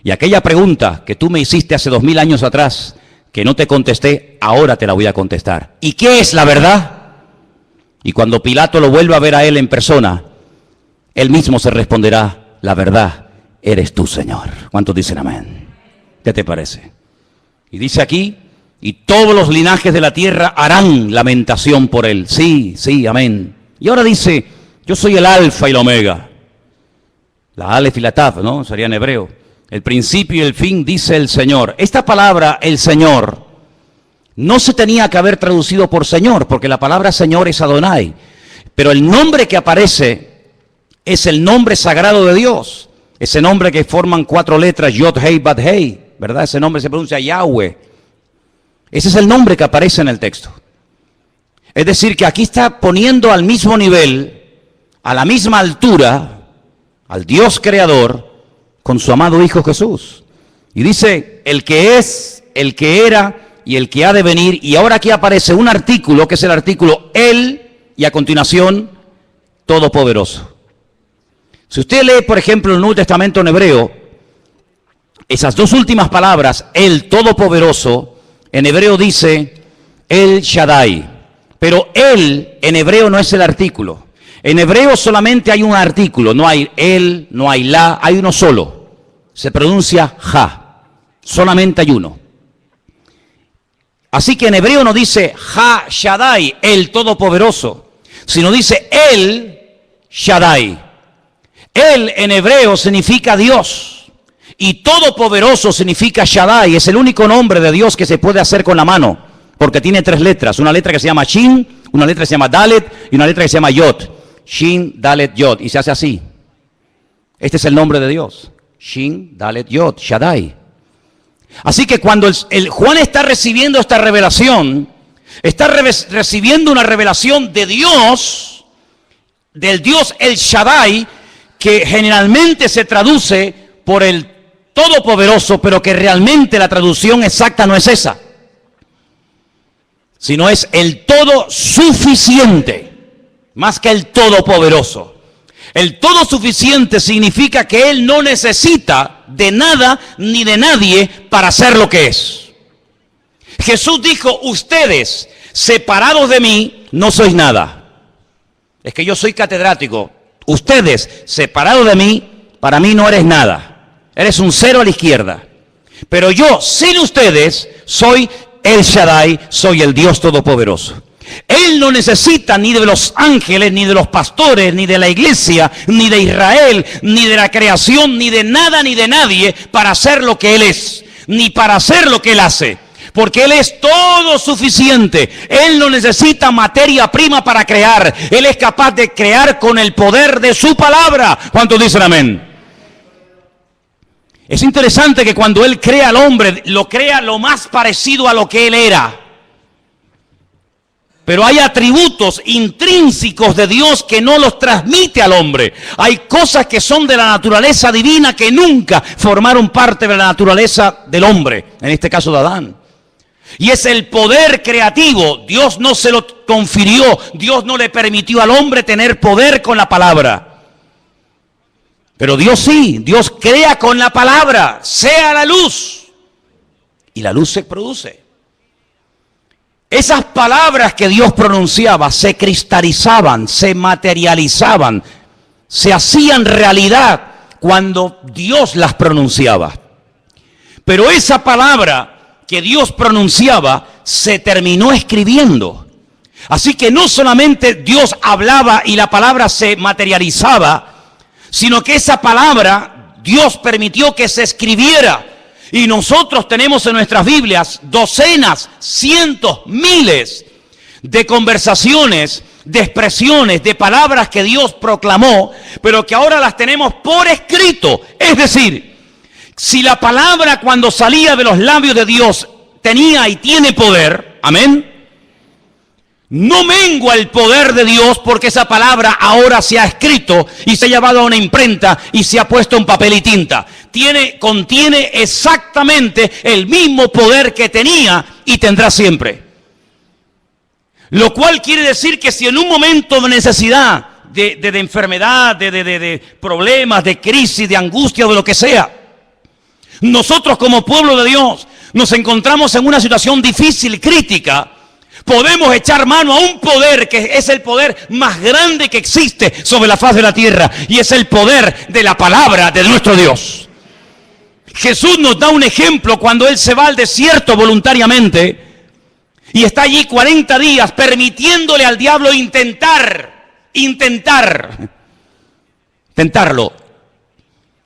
Speaker 1: Y aquella pregunta que tú me hiciste hace 2000 años atrás, que no te contesté, ahora te la voy a contestar. ¿Y qué es la verdad? Y cuando Pilato lo vuelva a ver a él en persona, él mismo se responderá, la verdad eres tú, Señor. ¿Cuántos dicen amén? ¿Qué te parece? Y dice aquí, y todos los linajes de la tierra harán lamentación por él. Sí, sí, amén. Y ahora dice, yo soy el alfa y la omega. La alef y la taf, ¿no? Sería en hebreo. El principio y el fin, dice el Señor. Esta palabra, el Señor, no se tenía que haber traducido por Señor, porque la palabra Señor es Adonai. Pero el nombre que aparece es el nombre sagrado de Dios. Ese nombre que forman 4 letras, Yod, Hei, Bad, Hei, ¿verdad? Ese nombre se pronuncia Yahweh. Ese es el nombre que aparece en el texto. Es decir, que aquí está poniendo al mismo nivel, a la misma altura, al Dios creador, con su amado Hijo Jesús. Y dice, el que es, el que era y el que ha de venir. Y ahora aquí aparece un artículo, que es el artículo Él, y a continuación, Todopoderoso. Si usted lee, por ejemplo, el Nuevo Testamento en hebreo, esas dos últimas palabras, el Todopoderoso, en hebreo dice El Shaddai. Pero Él en hebreo no es el artículo. En hebreo solamente hay un artículo, no hay el, no hay la, hay uno solo. Se pronuncia ja, solamente hay uno. Así que en hebreo no dice Ja Shaddai, el Todopoderoso, sino dice el Shaddai. Él en hebreo significa Dios y Todopoderoso significa Shaddai. Es el único nombre de Dios que se puede hacer con la mano, porque tiene 3 letras. Una letra que se llama Shin, una letra que se llama Dalet y una letra que se llama Yod. Shin, Dalet, Yod. Y se hace así. Este es el nombre de Dios. Shin, Dalet, Yod, Shaddai. Así que cuando el Juan está recibiendo esta revelación, está recibiendo una revelación de Dios, del Dios el Shaddai, que generalmente se traduce por el Todopoderoso, pero que realmente la traducción exacta no es esa, sino es el todo suficiente, más que el todopoderoso. El todo suficiente significa que Él no necesita de nada ni de nadie para ser lo que es. Jesús dijo, ustedes separados de mí no sois nada. Es que yo soy catedrático. Ustedes separados de mí, para mí no eres nada. Eres un 0 a la izquierda. Pero yo, sin ustedes, soy el Shaddai, soy el Dios Todopoderoso. Él no necesita ni de los ángeles, ni de los pastores, ni de la iglesia, ni de Israel, ni de la creación, ni de nada, ni de nadie para hacer lo que Él es, ni para hacer lo que Él hace. Porque Él es todo suficiente. Él no necesita materia prima para crear. Él es capaz de crear con el poder de su palabra. ¿Cuántos dicen amén? Es interesante que cuando Él crea al hombre, lo crea lo más parecido a lo que Él era. Pero hay atributos intrínsecos de Dios que no los transmite al hombre. Hay cosas que son de la naturaleza divina que nunca formaron parte de la naturaleza del hombre, en este caso de Adán. Y es el poder creativo. Dios no se lo confirió. Dios no le permitió al hombre tener poder con la palabra. Pero Dios sí. Dios crea con la palabra. Sea la luz. Y la luz se produce. Esas palabras que Dios pronunciaba se cristalizaban, se materializaban, se hacían realidad cuando Dios las pronunciaba. Pero esa palabra que Dios pronunciaba se terminó escribiendo. Así que no solamente Dios hablaba y la palabra se materializaba, sino que esa palabra Dios permitió que se escribiera. Y nosotros tenemos en nuestras Biblias docenas, cientos, miles de conversaciones, de expresiones, de palabras que Dios proclamó, pero que ahora las tenemos por escrito. Es decir, si la palabra cuando salía de los labios de Dios tenía y tiene poder, amén, no mengua el poder de Dios porque esa palabra ahora se ha escrito y se ha llevado a una imprenta y se ha puesto en papel y tinta. Contiene exactamente el mismo poder que tenía y tendrá siempre. Lo cual quiere decir que si en un momento de necesidad, de enfermedad, de problemas, de crisis, de angustia o de lo que sea, nosotros como pueblo de Dios nos encontramos en una situación difícil, crítica, podemos echar mano a un poder que es el poder más grande que existe sobre la faz de la tierra, y es el poder de la palabra de nuestro Dios. Jesús nos da un ejemplo cuando Él se va al desierto voluntariamente y está allí 40 días permitiéndole al diablo tentarlo.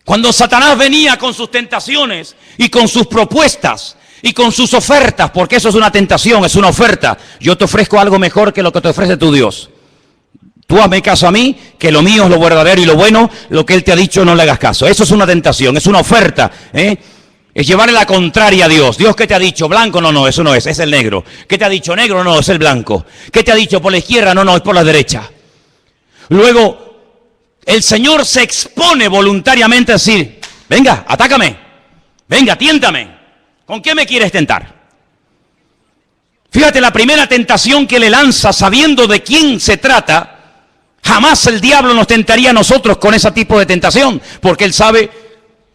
Speaker 1: Cuando Satanás venía con sus tentaciones y con sus propuestas y con sus ofertas, porque eso es una tentación, es una oferta. Yo te ofrezco algo mejor que lo que te ofrece tu Dios. Tú hazme caso a mí, que lo mío es lo verdadero y lo bueno, lo que Él te ha dicho no le hagas caso. Eso es una tentación, es una oferta, Es llevarle la contraria a Dios. Dios, ¿qué te ha dicho? Blanco, no, eso no es el negro. ¿Qué te ha dicho? Negro, no, es el blanco. ¿Qué te ha dicho? Por la izquierda, no, es por la derecha. Luego, el Señor se expone voluntariamente a decir, venga, atácame, venga, tiéntame. ¿Con qué me quieres tentar? Fíjate, la primera tentación que le lanza, sabiendo de quién se trata, jamás el diablo nos tentaría a nosotros con ese tipo de tentación, porque él sabe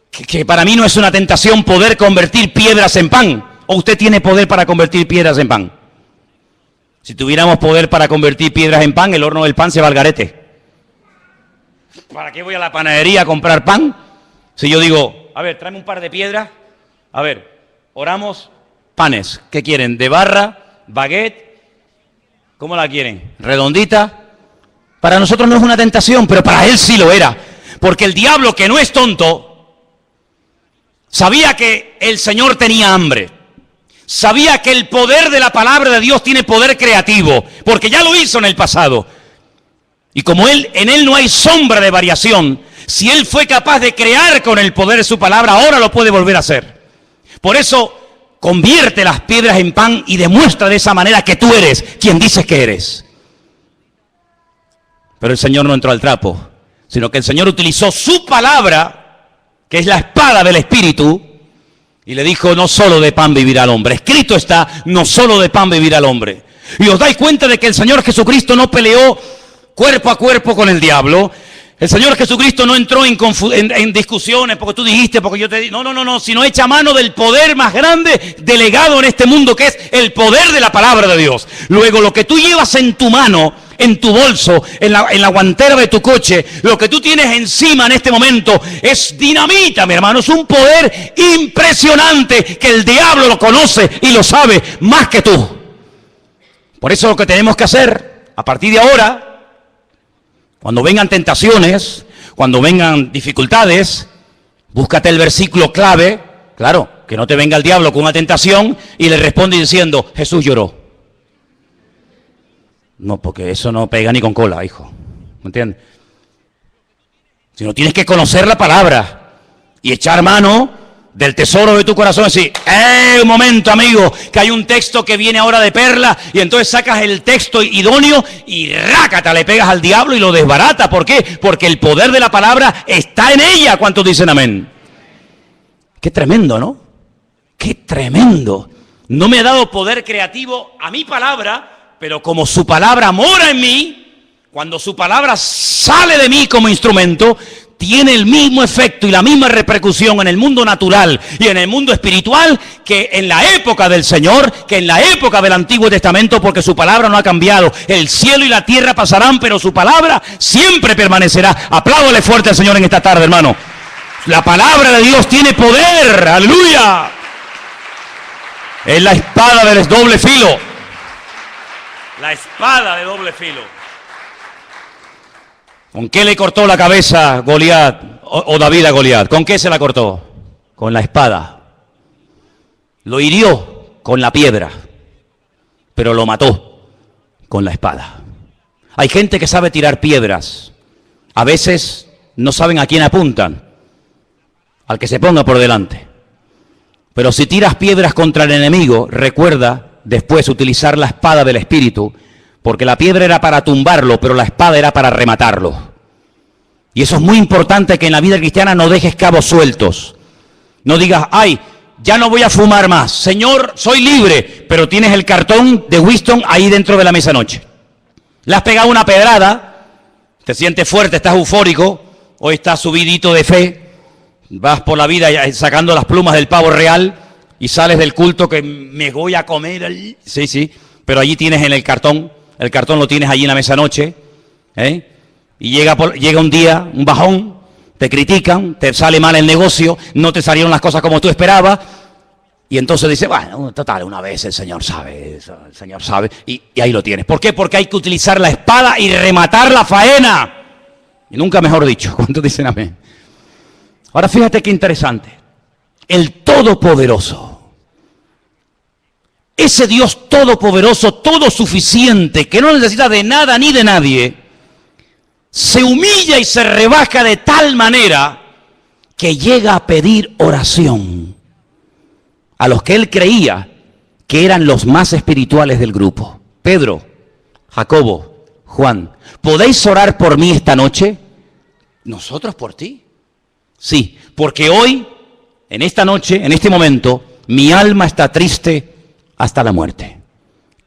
Speaker 1: que para mí no es una tentación poder convertir piedras en pan. ¿O usted tiene poder para convertir piedras en pan? Si tuviéramos poder para convertir piedras en pan, el horno del pan se va al garete. ¿Para qué voy a la panadería a comprar pan? Si yo digo, a ver, tráeme un par de piedras. A ver, oramos, panes. ¿Qué quieren? ¿De barra? ¿Baguette? ¿Cómo la quieren? ¿Redondita? Para nosotros no es una tentación, pero para él sí lo era. Porque el diablo, que no es tonto, sabía que el Señor tenía hambre. Sabía que el poder de la palabra de Dios tiene poder creativo, porque ya lo hizo en el pasado. Y como en él no hay sombra de variación, si él fue capaz de crear con el poder de su palabra, ahora lo puede volver a hacer. Por eso, convierte las piedras en pan y demuestra de esa manera que tú eres quien dices que eres. Pero el Señor no entró al trapo, sino que el Señor utilizó su palabra, que es la espada del Espíritu, y le dijo, no solo de pan vivirá el hombre. Escrito está, no solo de pan vivirá el hombre. Y os dais cuenta de que el Señor Jesucristo no peleó cuerpo a cuerpo con el diablo. El Señor Jesucristo no entró en discusiones porque tú dijiste, porque yo te dije. No, sino echa mano del poder más grande delegado en este mundo, que es el poder de la palabra de Dios. Luego, lo que tú llevas en tu mano, en tu bolso, en la guantera de tu coche, lo que tú tienes encima en este momento es dinamita, mi hermano. Es un poder impresionante que el diablo lo conoce y lo sabe más que tú. Por eso lo que tenemos que hacer a partir de ahora, cuando vengan tentaciones, cuando vengan dificultades, búscate el versículo clave, claro, que no te venga el diablo con una tentación y le responde diciendo, Jesús lloró. No, porque eso no pega ni con cola, hijo. ¿Me entiendes? Sino tienes que conocer la palabra y echar mano del tesoro de tu corazón. Decir, un momento, amigo, que hay un texto que viene ahora de perla, y entonces sacas el texto idóneo y rácata, le pegas al diablo y lo desbarata. ¿Por qué? Porque el poder de la palabra está en ella. ¿Cuántos dicen amén? Qué tremendo, ¿no? Qué tremendo. No me ha dado poder creativo a mi palabra, pero como su palabra mora en mí, cuando su palabra sale de mí como instrumento, tiene el mismo efecto y la misma repercusión en el mundo natural y en el mundo espiritual que en la época del Señor, que en la época del Antiguo Testamento, porque su palabra no ha cambiado. El cielo y la tierra pasarán, pero su palabra siempre permanecerá. Apláudale fuerte al Señor en esta tarde, hermano. La palabra de Dios tiene poder, aleluya. Es la espada del doble filo. La espada de doble filo. ¿Con qué le cortó la cabeza Goliat o David a Goliat? ¿Con qué se la cortó? Con la espada. Lo hirió con la piedra, pero lo mató. con la espada. Hay gente que sabe tirar piedras. A veces no saben a quién apuntan, al que se ponga por delante. Pero si tiras piedras contra el enemigo, recuerda después utilizar la espada del Espíritu, porque la piedra era para tumbarlo, pero la espada era para rematarlo. Y eso es muy importante, que en la vida cristiana no dejes cabos sueltos. No digas, ay, ya no voy a fumar más. Señor, soy libre, pero tienes el cartón de Winston ahí dentro de la mesa noche. Le has pegado una pedrada, te sientes fuerte, estás eufórico, hoy estás subidito de fe, vas por la vida sacando las plumas del pavo real y sales del culto que me voy a comer. Sí, pero allí tienes en el cartón lo tienes allí en la mesa noche, y llega un día, un bajón, te critican, te sale mal el negocio, no te salieron las cosas como tú esperabas, y entonces dices, bueno, total, una vez el Señor sabe, y ahí lo tienes. ¿Por qué? Porque hay que utilizar la espada y rematar la faena. Y nunca mejor dicho. ¿Cuántos dicen amén? Ahora fíjate qué interesante. El Todopoderoso, ese Dios todopoderoso, todo suficiente, que no necesita de nada ni de nadie, se humilla y se rebaja de tal manera que llega a pedir oración a los que él creía que eran los más espirituales del grupo. Pedro, Jacobo, Juan, ¿podéis orar por mí esta noche? ¿Nosotros por ti? Sí, porque hoy, en esta noche, en este momento, mi alma está triste hasta la muerte.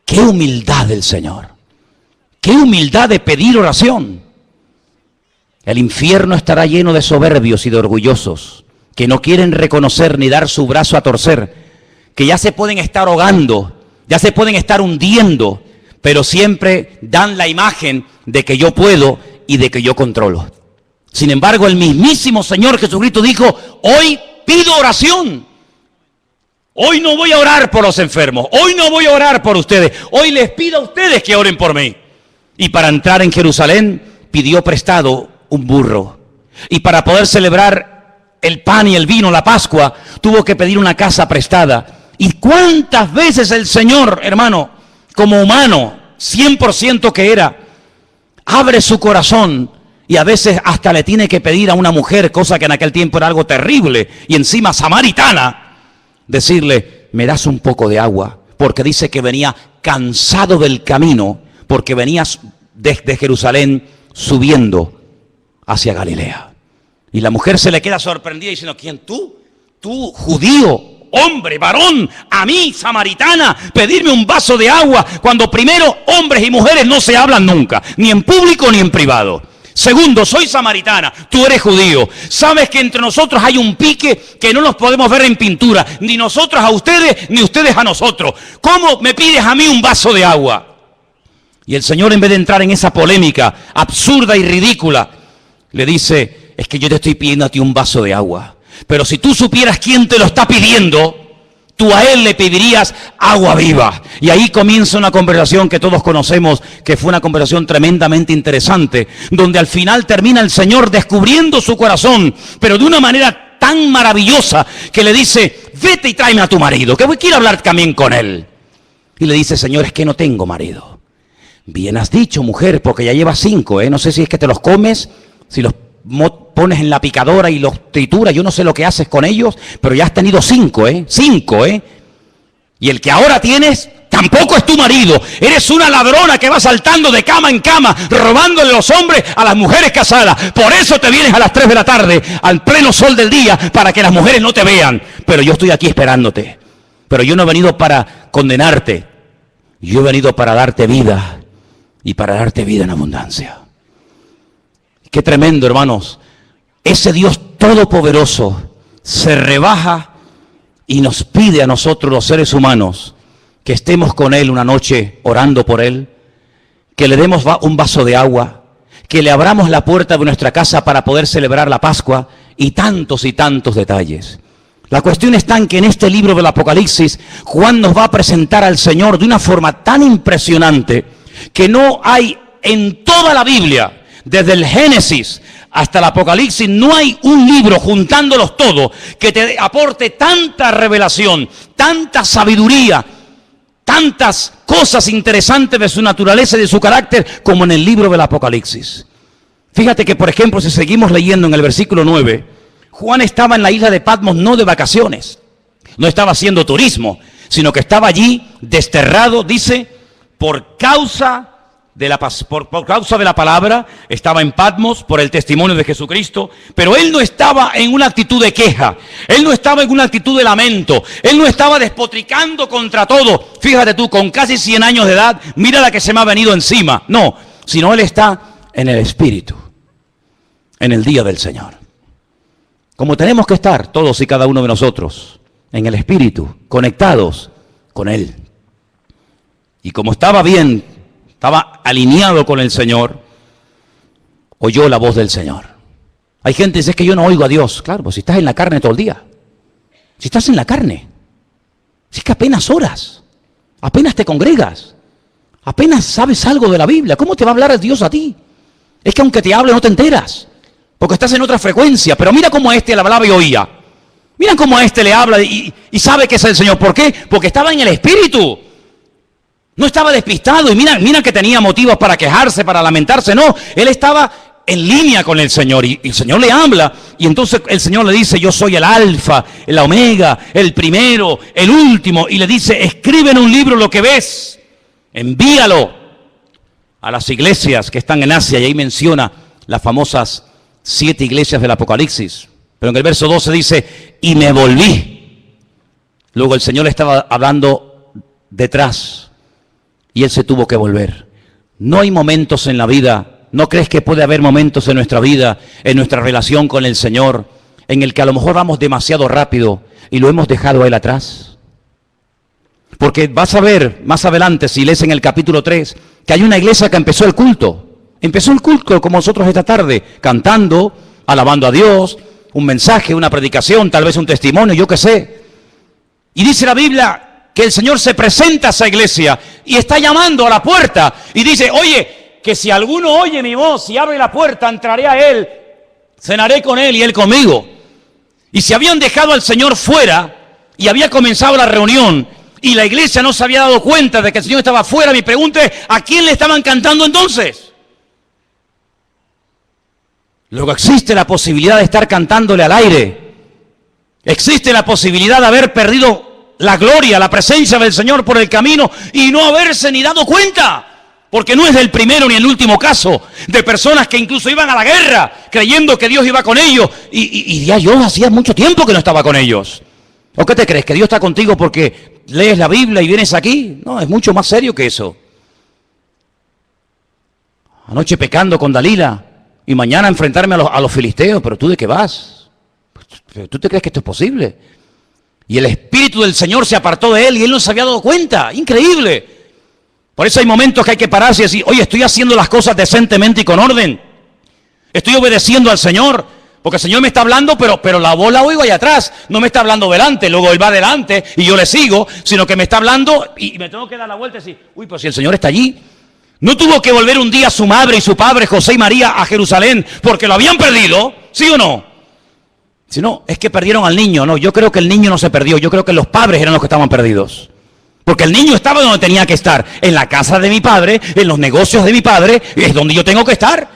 Speaker 1: ¡Qué humildad del Señor! ¡Qué humildad de pedir oración! El infierno estará lleno de soberbios y de orgullosos que no quieren reconocer ni dar su brazo a torcer, que ya se pueden estar ahogando, ya se pueden estar hundiendo, pero siempre dan la imagen de que yo puedo y de que yo controlo. Sin embargo, el mismísimo Señor Jesucristo dijo, hoy pido oración. Hoy no voy a orar por los enfermos, hoy no voy a orar por ustedes, hoy les pido a ustedes que oren por mí. Y para entrar en Jerusalén pidió prestado un burro. Y para poder celebrar el pan y el vino, la Pascua, tuvo que pedir una casa prestada. ¿Y cuántas veces el Señor, hermano, como humano, 100% que era, abre su corazón y a veces hasta le tiene que pedir a una mujer, cosa que en aquel tiempo era algo terrible, y encima samaritana, decirle, me das un poco de agua, porque dice que venía cansado del camino, porque venía desde Jerusalén subiendo hacia Galilea. Y la mujer se le queda sorprendida diciendo, ¿quién tú? Tú, judío, hombre, varón, a mí, samaritana, pedirme un vaso de agua, cuando primero hombres y mujeres no se hablan nunca, ni en público ni en privado. Segundo, soy samaritana, tú eres judío. Sabes que entre nosotros hay un pique que no nos podemos ver en pintura, ni nosotros a ustedes, ni ustedes a nosotros. ¿Cómo me pides a mí un vaso de agua? Y el Señor, en vez de entrar en esa polémica absurda y ridícula, le dice, es que yo te estoy pidiendo a ti un vaso de agua, pero si tú supieras quién te lo está pidiendo, tú a él le pedirías agua viva. Y ahí comienza una conversación que todos conocemos, que fue una conversación tremendamente interesante, donde al final termina el Señor descubriendo su corazón, pero de una manera tan maravillosa, que le dice, vete y tráeme a tu marido, que quiero hablar también con él. Y le dice, Señor, es que no tengo marido. Bien has dicho, mujer, porque ya llevas 5, no sé si es que te los comes, si los pones en la picadora y los trituras, yo no sé lo que haces con ellos, pero ya has tenido 5, 5, y el que ahora tienes tampoco es tu marido. Eres una ladrona que va saltando de cama en cama, robándole los hombres a las mujeres casadas. Por eso te vienes a las 3 de la tarde, al pleno sol del día, para que las mujeres no te vean. Pero yo estoy aquí esperándote. Pero yo no he venido para condenarte, yo he venido para darte vida, y para darte vida en abundancia. Qué tremendo, hermanos. Ese Dios todopoderoso se rebaja y nos pide a nosotros, los seres humanos, que estemos con Él una noche orando por Él, que le demos un vaso de agua, que le abramos la puerta de nuestra casa para poder celebrar la Pascua, y tantos detalles. La cuestión está en que en este libro del Apocalipsis, Juan nos va a presentar al Señor de una forma tan impresionante que no hay en toda la Biblia, desde el Génesis hasta el Apocalipsis, no hay un libro, juntándolos todos, que te aporte tanta revelación, tanta sabiduría, tantas cosas interesantes de su naturaleza y de su carácter como en el libro del Apocalipsis. Fíjate que, por ejemplo, si seguimos leyendo en el versículo 9, Juan estaba en la isla de Patmos no de vacaciones, no estaba haciendo turismo, sino que estaba allí desterrado, dice, por causa de la palabra. Estaba en Patmos por el testimonio de Jesucristo, pero él no estaba en una actitud de queja, él no estaba en una actitud de lamento, él no estaba despotricando contra todo. Fíjate tú, con casi 100 años de edad, mira la que se me ha venido encima. No, sino él está en el Espíritu, en el día del Señor. Como tenemos que estar todos y cada uno de nosotros, en el Espíritu, conectados con Él. Y como estaba bien, estaba alineado con el Señor, oyó la voz del Señor. Hay gente que dice, es que yo no oigo a Dios. Claro, pues si estás en la carne todo el día. Si estás en la carne. Si es que apenas oras, apenas te congregas, apenas sabes algo de la Biblia. ¿Cómo te va a hablar Dios a ti? Es que aunque te hable no te enteras, porque estás en otra frecuencia. Pero mira cómo a este le hablaba y oía. Mira cómo a este le habla y sabe que es el Señor. ¿Por qué? Porque estaba en el Espíritu. No estaba despistado y mira que tenía motivos para quejarse, para lamentarse. No, él estaba en línea con el Señor y el Señor le habla. Y entonces el Señor le dice, yo soy el alfa, el omega, el primero, el último. Y le dice, escribe en un libro lo que ves, envíalo a las iglesias que están en Asia. Y ahí menciona las famosas 7 iglesias del Apocalipsis. Pero en el verso 12 dice, y me volví. Luego el Señor le estaba hablando detrás. Y él se tuvo que volver. No hay momentos en la vida, ¿no crees que puede haber momentos en nuestra vida, en nuestra relación con el Señor, en el que a lo mejor vamos demasiado rápido y lo hemos dejado a Él atrás? Porque vas a ver más adelante, si lees en el capítulo 3, que hay una iglesia que empezó el culto. Empezó el culto como nosotros esta tarde, cantando, alabando a Dios, un mensaje, una predicación, tal vez un testimonio, yo qué sé. Y dice la Biblia que el Señor se presenta a esa iglesia y está llamando a la puerta y dice, oye, que si alguno oye mi voz y abre la puerta, entraré a él, cenaré con él y él conmigo. Y si habían dejado al Señor fuera y había comenzado la reunión y la iglesia no se había dado cuenta de que el Señor estaba fuera, mi pregunta es, ¿a quién le estaban cantando entonces? Luego existe la posibilidad de estar cantándole al aire. Existe la posibilidad de haber perdido la gloria, la presencia del Señor por el camino y no haberse ni dado cuenta. Porque no es el primero ni el último caso de personas que incluso iban a la guerra creyendo que Dios iba con ellos y ya yo hacía mucho tiempo que no estaba con ellos. ¿O qué te crees? ¿Que Dios está contigo porque lees la Biblia y vienes aquí? No, es mucho más serio que eso. Anoche pecando con Dalila y mañana enfrentarme a los filisteos. ¿Pero tú de qué vas? ¿Tú te crees que esto es posible? Y el Espíritu del Señor se apartó de él y él no se había dado cuenta. Increíble. Por eso hay momentos que hay que pararse y decir, oye, estoy haciendo las cosas decentemente y con orden. Estoy obedeciendo al Señor. Porque el Señor me está hablando, pero la voz la oigo allá atrás. No me está hablando delante, luego Él va adelante y yo le sigo. Sino que me está hablando y me tengo que dar la vuelta y decir, uy, pues si el Señor está allí. No tuvo que volver un día su madre y su padre, José y María, a Jerusalén porque lo habían perdido. ¿Sí o no? Si no, es que perdieron al niño. No, yo creo que el niño no se perdió. Yo creo que los padres eran los que estaban perdidos. Porque el niño estaba donde tenía que estar. En la casa de mi padre, en los negocios de mi padre, es donde yo tengo que estar.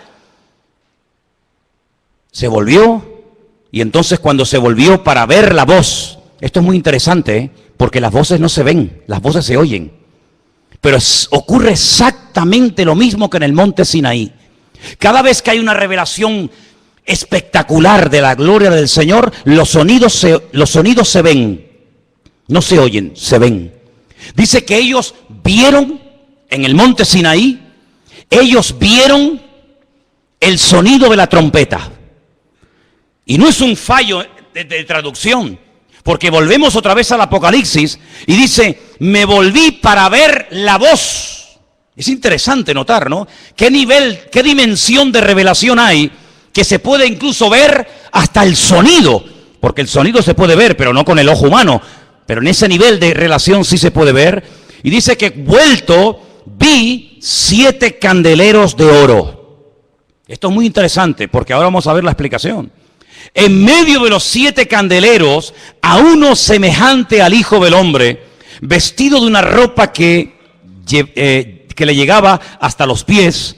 Speaker 1: Se volvió. Y entonces cuando se volvió para ver la voz. Esto es muy interesante, porque las voces no se ven, las voces se oyen. Pero ocurre exactamente lo mismo que en el monte Sinaí. Cada vez que hay una revelación espectacular de la gloria del Señor, los sonidos se ven, no se oyen, se ven. Dice que ellos vieron en el monte Sinaí, ellos vieron el sonido de la trompeta. Y no es un fallo de traducción, porque volvemos otra vez al Apocalipsis y dice, me volví para ver la voz. Es interesante notar, ¿no? ¿Qué nivel, qué dimensión de revelación hay? Que se puede incluso ver hasta el sonido, porque el sonido se puede ver, pero no con el ojo humano, pero en ese nivel de relación sí se puede ver. Y dice que vuelto vi 7 candeleros de oro. Esto es muy interesante, porque ahora vamos a ver la explicación. En medio de los 7 candeleros, a uno semejante al Hijo del Hombre, vestido de una ropa que le llegaba hasta los pies,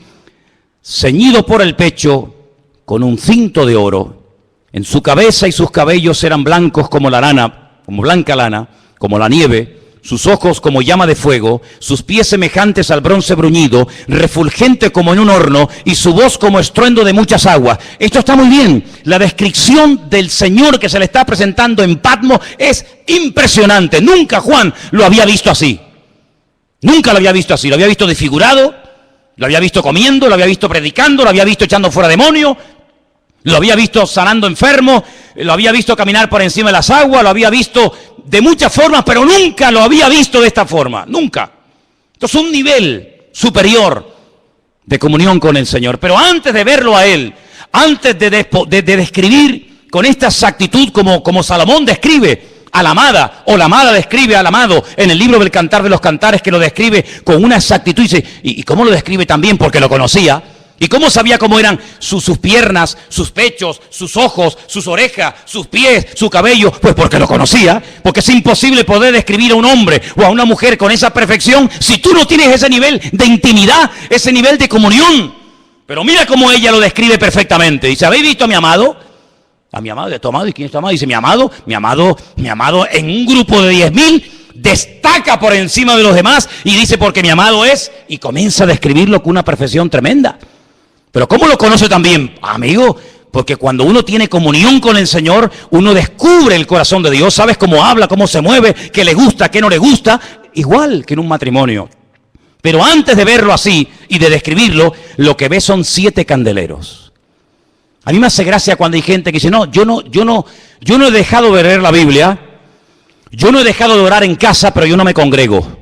Speaker 1: ceñido por el pecho con un cinto de oro. En su cabeza y sus cabellos eran blancos como la lana, como blanca lana, como la nieve. Sus ojos como llama de fuego, sus pies semejantes al bronce bruñido, refulgente como en un horno, y su voz como estruendo de muchas aguas. Esto está muy bien. La descripción del Señor que se le está presentando en Patmos es impresionante. Nunca Juan lo había visto así. Nunca lo había visto así. Lo había visto desfigurado, lo había visto comiendo, lo había visto predicando, lo había visto echando fuera demonios, lo había visto sanando enfermos, lo había visto caminar por encima de las aguas, lo había visto de muchas formas, pero nunca lo había visto de esta forma, nunca. Entonces un nivel superior de comunión con el Señor. Pero antes de verlo a Él, antes de describir con esta exactitud como Salomón describe a la amada, o la amada describe al amado en el libro del Cantar de los Cantares, que lo describe con una exactitud, y cómo lo describe también porque lo conocía. ¿Y cómo sabía cómo eran sus piernas, sus pechos, sus ojos, sus orejas, sus pies, su cabello? Pues porque lo conocía. Porque es imposible poder describir a un hombre o a una mujer con esa perfección si tú no tienes ese nivel de intimidad, ese nivel de comunión. Pero mira cómo ella lo describe perfectamente. Dice, ¿habéis visto a mi amado? A mi amado, ¿de tu amado? ¿Y quién es tu amado? Dice, mi amado en un grupo de 10,000 destaca por encima de los demás y dice, porque mi amado es, y comienza a describirlo con una perfección tremenda. Pero ¿cómo lo conoce también? Amigo, porque cuando uno tiene comunión con el Señor, uno descubre el corazón de Dios, sabes cómo habla, cómo se mueve, qué le gusta, qué no le gusta, igual que en un matrimonio. Pero antes de verlo así y de describirlo, lo que ve son 7 candeleros. A mí me hace gracia cuando hay gente que dice, no, yo no he dejado de leer la Biblia, yo no he dejado de orar en casa, pero yo no me congrego.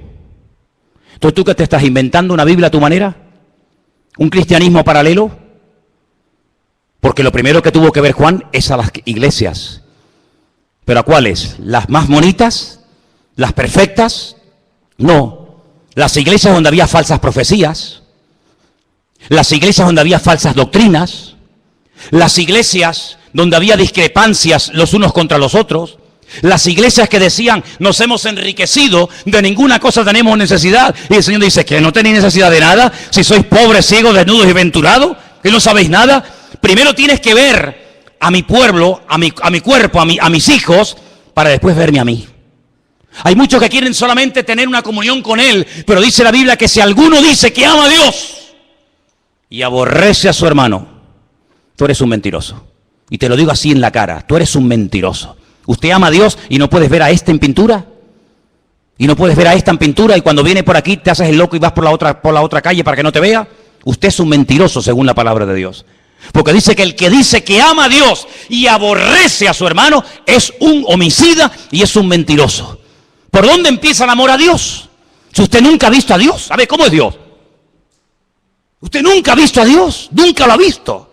Speaker 1: Entonces, ¿tú qué te estás inventando una Biblia a tu manera? ¿Un cristianismo paralelo? Porque lo primero que tuvo que ver Juan es a las iglesias. ¿Pero a cuáles? ¿Las más bonitas? ¿Las perfectas? No. Las iglesias donde había falsas profecías. Las iglesias donde había falsas doctrinas. Las iglesias donde había discrepancias los unos contra los otros. Las iglesias que decían, nos hemos enriquecido, de ninguna cosa tenemos necesidad. Y el Señor dice, ¿que no tenéis necesidad de nada? Si sois pobres, ciegos, desnudos y venturados, que no sabéis nada. Primero tienes que ver a mi pueblo, a mi cuerpo, a mis hijos, para después verme a mí. Hay muchos que quieren solamente tener una comunión con Él, pero dice la Biblia que si alguno dice que ama a Dios y aborrece a su hermano, tú eres un mentiroso. Y te lo digo así en la cara, tú eres un mentiroso. ¿Usted ama a Dios y no puedes ver a este en pintura? ¿Y no puedes ver a esta en pintura y cuando viene por aquí te haces el loco y vas por la otra calle para que no te vea? Usted es un mentiroso según la palabra de Dios. Porque dice que el que dice que ama a Dios y aborrece a su hermano es un homicida y es un mentiroso. ¿Por dónde empieza el amor a Dios? Si usted nunca ha visto a Dios, ¿sabe cómo es Dios? Usted nunca ha visto a Dios, nunca lo ha visto.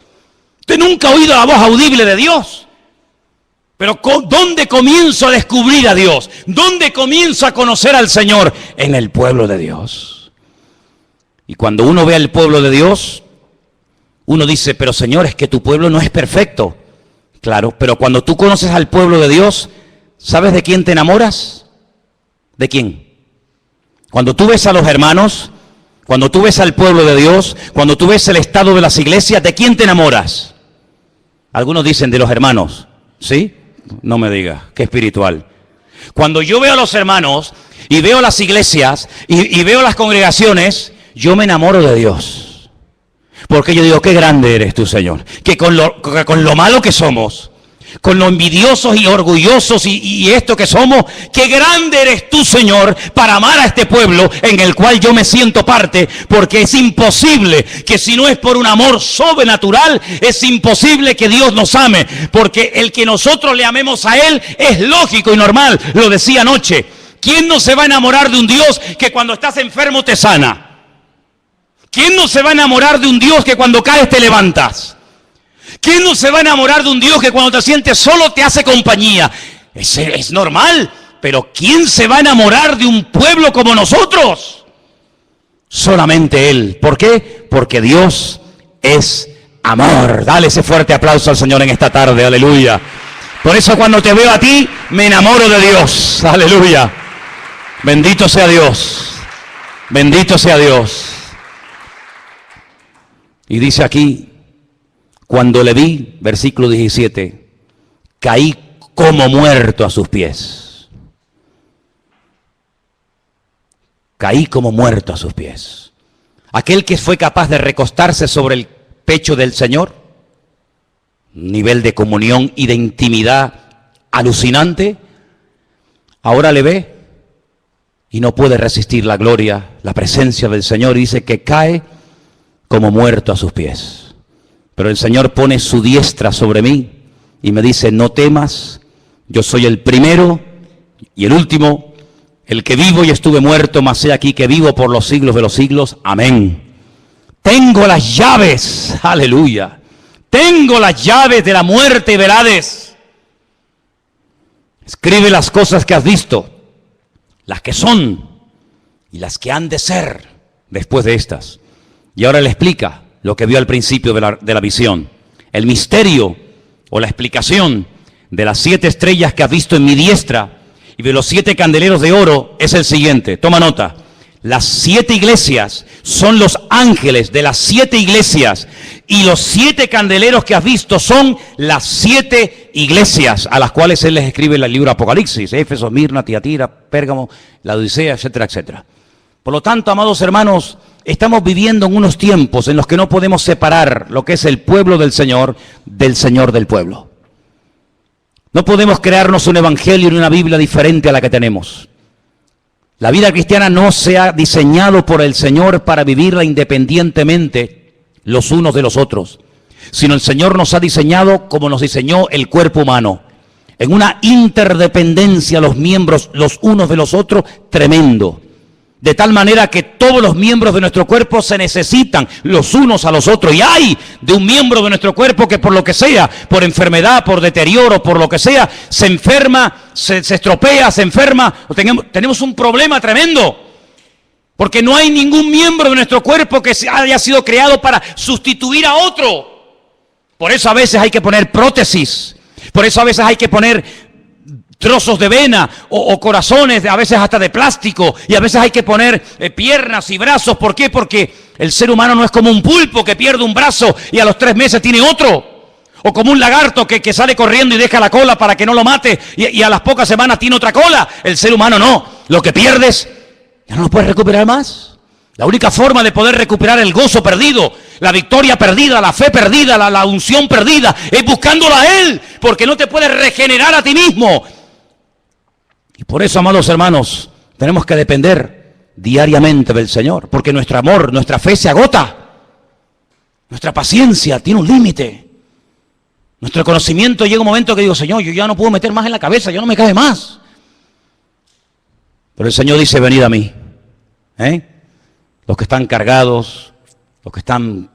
Speaker 1: Usted nunca ha oído la voz audible de Dios. Pero ¿dónde comienzo a descubrir a Dios? ¿Dónde comienzo a conocer al Señor? En el pueblo de Dios. Y cuando uno ve al pueblo de Dios, uno dice, pero Señor, es que tu pueblo no es perfecto. Claro, pero cuando tú conoces al pueblo de Dios, ¿sabes de quién te enamoras? ¿De quién? Cuando tú ves a los hermanos, cuando tú ves al pueblo de Dios, cuando tú ves el estado de las iglesias, ¿de quién te enamoras? Algunos dicen de los hermanos, ¿sí? No me digas, qué espiritual. Cuando yo veo a los hermanos y veo las iglesias y veo las congregaciones, yo me enamoro de Dios. Porque yo digo, qué grande eres tú, Señor. Que con lo malo que somos, con lo envidiosos y orgullosos y esto que somos, qué grande eres tú, Señor, para amar a este pueblo en el cual yo me siento parte, porque es imposible que si no es por un amor sobrenatural, es imposible que Dios nos ame, porque el que nosotros le amemos a Él es lógico y normal, lo decía anoche. ¿Quién no se va a enamorar de un Dios que cuando estás enfermo te sana? ¿Quién no se va a enamorar de un Dios que cuando caes te levantas? ¿Quién no se va a enamorar de un Dios que cuando te sientes solo te hace compañía? Es normal, pero ¿quién se va a enamorar de un pueblo como nosotros? Solamente Él. ¿Por qué? Porque Dios es amor. Dale ese fuerte aplauso al Señor en esta tarde, aleluya. Por eso cuando te veo a ti, me enamoro de Dios, aleluya. Bendito sea Dios. Bendito sea Dios. Y dice aquí, cuando le vi, versículo 17, caí como muerto a sus pies. Caí como muerto a sus pies. Aquel que fue capaz de recostarse sobre el pecho del Señor, nivel de comunión y de intimidad alucinante, ahora le ve y no puede resistir la gloria, la presencia del Señor, y dice que cae como muerto a sus pies. Pero el Señor pone su diestra sobre mí y me dice, no temas, yo soy el primero y el último, el que vivo y estuve muerto, mas he aquí que vivo por los siglos de los siglos. Amén. Tengo las llaves, aleluya. Tengo las llaves de la muerte y del Hades. Escribe las cosas que has visto, las que son y las que han de ser después de estas. Y ahora le explica lo que vio al principio de la visión. El misterio o la explicación de las 7 estrellas que has visto en mi diestra y de los 7 candeleros de oro es el siguiente. Toma nota. Las 7 iglesias son los ángeles de las 7 iglesias y los 7 candeleros que has visto son las 7 iglesias a las cuales él les escribe el libro Apocalipsis, Éfeso, Mirna, Tiatira, Pérgamo, la Odisea, etcétera, etcétera. Por lo tanto, amados hermanos, estamos viviendo en unos tiempos en los que no podemos separar lo que es el pueblo del Señor del pueblo. No podemos crearnos un evangelio y una Biblia diferente a la que tenemos. La vida cristiana no se ha diseñado por el Señor para vivirla independientemente los unos de los otros, sino el Señor nos ha diseñado como nos diseñó el cuerpo humano, en una interdependencia los miembros los unos de los otros tremendo, de tal manera que todos los miembros de nuestro cuerpo se necesitan los unos a los otros, y hay de un miembro de nuestro cuerpo que por lo que sea, por enfermedad, por deterioro, por lo que sea, se enferma, se estropea, se enferma, tenemos un problema tremendo, porque no hay ningún miembro de nuestro cuerpo que haya sido creado para sustituir a otro. Por eso a veces hay que poner prótesis, por eso a veces hay que poner trozos de vena o corazones, a veces hasta de plástico, y a veces hay que poner piernas y brazos. ¿Por qué? Porque el ser humano no es como un pulpo que pierde un brazo y a los 3 meses tiene otro, o como un lagarto que sale corriendo y deja la cola para que no lo mate y a las pocas semanas tiene otra cola. El ser humano no, lo que pierdes ya no lo puedes recuperar más. La única forma de poder recuperar el gozo perdido, la victoria perdida, la fe perdida, la unción perdida, es buscándolo a Él, porque no te puedes regenerar a ti mismo. Y por eso, amados hermanos, tenemos que depender diariamente del Señor, porque nuestro amor, nuestra fe se agota, nuestra paciencia tiene un límite, nuestro conocimiento llega un momento que digo, Señor, yo ya no puedo meter más en la cabeza, ya no me cabe más. Pero el Señor dice, venid a mí, los que están cargados, los que están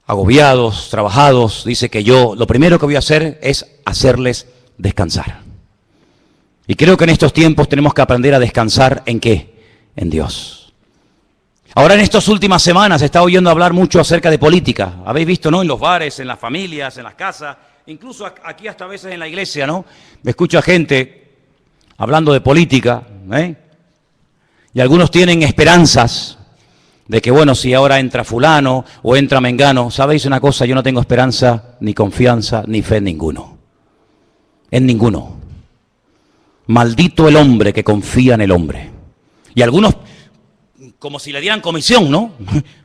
Speaker 1: agobiados, trabajados, dice que yo, lo primero que voy a hacer es hacerles descansar. Y creo que en estos tiempos tenemos que aprender a descansar ¿en qué? En Dios. Ahora en estas últimas semanas se está oyendo hablar mucho acerca de política. Habéis visto, ¿no? En los bares, en las familias, en las casas, incluso aquí hasta a veces en la iglesia, ¿no? Me escucho a gente hablando de política, y algunos tienen esperanzas de que, bueno, si ahora entra fulano o entra mengano, ¿sabéis una cosa? Yo no tengo esperanza, ni confianza, ni fe en ninguno. En ninguno. Maldito el hombre que confía en el hombre. Y algunos, como si le dieran comisión, ¿no?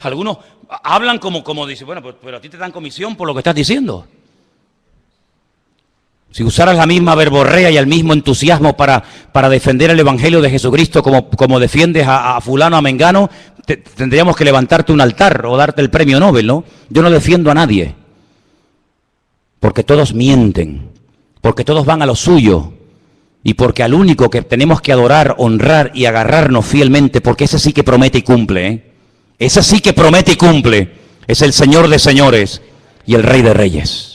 Speaker 1: Algunos hablan como dicen, bueno, pero a ti te dan comisión por lo que estás diciendo. Si usaras la misma verborrea y el mismo entusiasmo para defender el Evangelio de Jesucristo como defiendes a fulano, a mengano, tendríamos que levantarte un altar o darte el premio Nobel, ¿no? Yo no defiendo a nadie, porque todos mienten, porque todos van a lo suyo, y porque al único que tenemos que adorar, honrar y agarrarnos fielmente, porque ese sí que promete y cumple, ese sí que promete y cumple, es el Señor de señores y el Rey de reyes.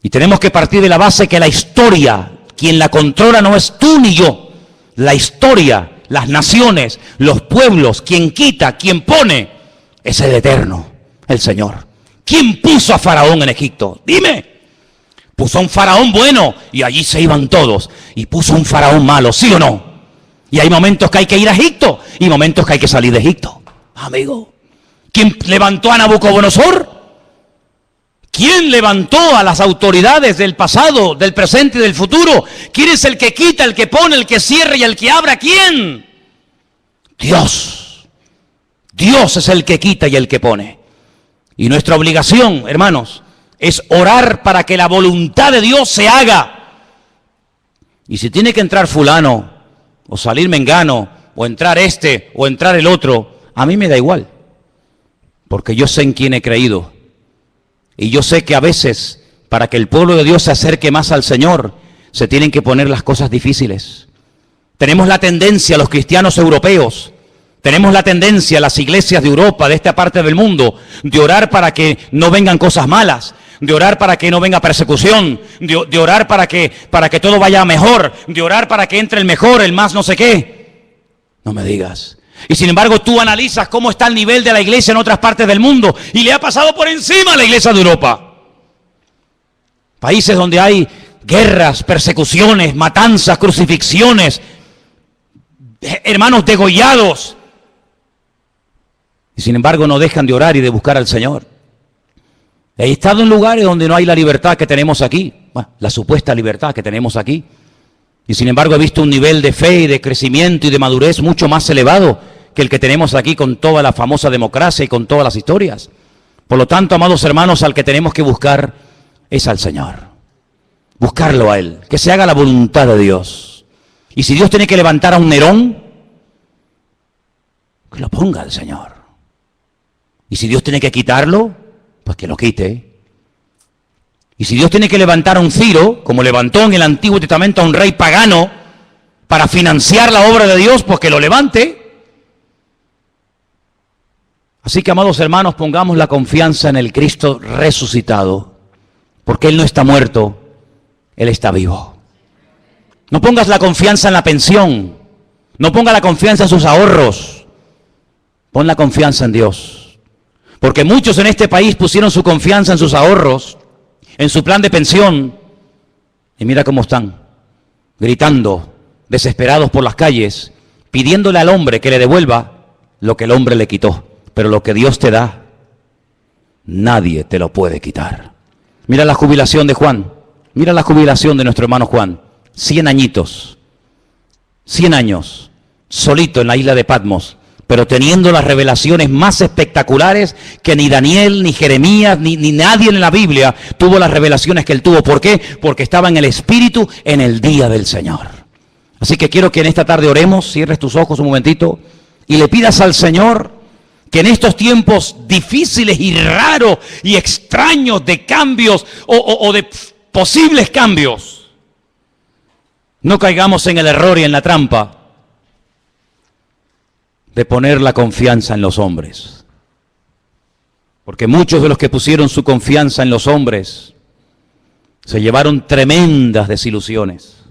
Speaker 1: Y tenemos que partir de la base que la historia, quien la controla no es tú ni yo. La historia, las naciones, los pueblos, quien quita, quien pone, es el Eterno, el Señor. ¿Quién puso a Faraón en Egipto? Dime. Puso a un faraón bueno y allí se iban todos. Y puso un faraón malo, ¿sí o no? Y hay momentos que hay que ir a Egipto y momentos que hay que salir de Egipto. Amigo, ¿quién levantó a Nabucodonosor? ¿Quién levantó a las autoridades del pasado, del presente y del futuro? ¿Quién es el que quita, el que pone, el que cierra y el que abre? ¿Quién? Dios. Dios es el que quita y el que pone. Y nuestra obligación, hermanos, es orar para que la voluntad de Dios se haga. Y si tiene que entrar fulano, o salir mengano, o entrar este, o entrar el otro, a mí me da igual. Porque yo sé en quién he creído. Y yo sé que a veces, para que el pueblo de Dios se acerque más al Señor, se tienen que poner las cosas difíciles. Tenemos la tendencia, los cristianos europeos, tenemos la tendencia, las iglesias de Europa, de esta parte del mundo, de orar para que no vengan cosas malas, de orar para que no venga persecución, de orar para que todo vaya mejor, de orar para que entre el mejor, el más no sé qué. No me digas. Y sin embargo tú analizas cómo está el nivel de la iglesia en otras partes del mundo y le ha pasado por encima a la iglesia de Europa. Países donde hay guerras, persecuciones, matanzas, crucifixiones, hermanos degollados. Y sin embargo no dejan de orar y de buscar al Señor. He estado en lugares donde no hay la libertad que tenemos aquí, bueno, la supuesta libertad que tenemos aquí. Y sin embargo he visto un nivel de fe y de crecimiento y de madurez mucho más elevado que el que tenemos aquí con toda la famosa democracia y con todas las historias. Por lo tanto, amados hermanos, al que tenemos que buscar es al Señor. Buscarlo a Él, que se haga la voluntad de Dios. Y si Dios tiene que levantar a un Nerón, que lo ponga el Señor. Y si Dios tiene que quitarlo, pues que lo quite. Y si Dios tiene que levantar a un Ciro, como levantó en el Antiguo Testamento a un rey pagano, para financiar la obra de Dios, pues que lo levante. Así que, amados hermanos, pongamos la confianza en el Cristo resucitado, porque Él no está muerto, Él está vivo. No pongas la confianza en la pensión, no ponga la confianza en sus ahorros, pon la confianza en Dios. Porque muchos en este país pusieron su confianza en sus ahorros, en su plan de pensión, y mira cómo están, gritando, desesperados por las calles, pidiéndole al hombre que le devuelva lo que el hombre le quitó. Pero lo que Dios te da, nadie te lo puede quitar. Mira la jubilación de Juan, mira la jubilación de nuestro hermano Juan, 100 añitos, 100 años, solito en la isla de Patmos, pero teniendo las revelaciones más espectaculares que ni Daniel, ni Jeremías, ni nadie en la Biblia tuvo las revelaciones que él tuvo. ¿Por qué? Porque estaba en el Espíritu en el día del Señor. Así que quiero que en esta tarde oremos, cierres tus ojos un momentito y le pidas al Señor que en estos tiempos difíciles y raros y extraños de cambios o de posibles cambios, no caigamos en el error y en la trampa de poner la confianza en los hombres. Porque muchos de los que pusieron su confianza en los hombres se llevaron tremendas desilusiones.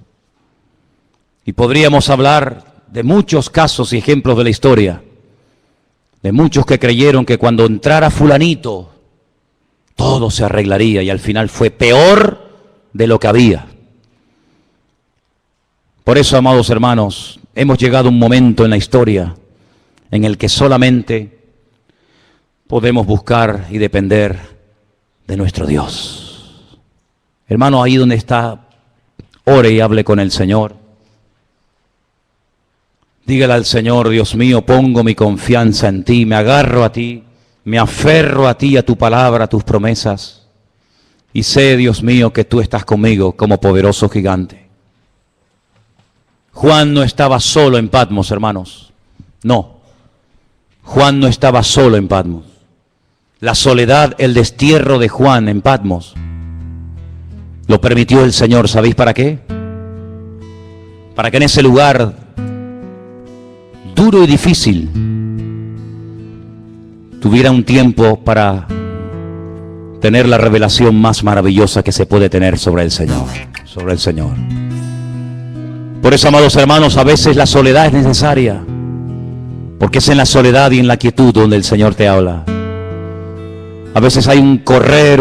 Speaker 1: Y podríamos hablar de muchos casos y ejemplos de la historia, de muchos que creyeron que cuando entrara fulanito, todo se arreglaría y al final fue peor de lo que había. Por eso, amados hermanos, hemos llegado a un momento en la historia en el que solamente podemos buscar y depender de nuestro Dios. Hermano, ahí donde está, ore y hable con el Señor. Dígale al Señor: Dios mío, pongo mi confianza en ti, me agarro a ti, me aferro a ti, a tu palabra, a tus promesas. Y sé, Dios mío, que tú estás conmigo como poderoso gigante. Juan no estaba solo en Patmos, hermanos. No. Juan no estaba solo en Patmos. La soledad, el destierro de Juan en Patmos, lo permitió el Señor. ¿Sabéis para qué? Para que en ese lugar duro y difícil tuviera un tiempo para tener la revelación más maravillosa que se puede tener sobre el Señor. Sobre el Señor. Por eso, amados hermanos, a veces la soledad es necesaria. Porque es en la soledad y en la quietud donde el Señor te habla. A veces hay un correr,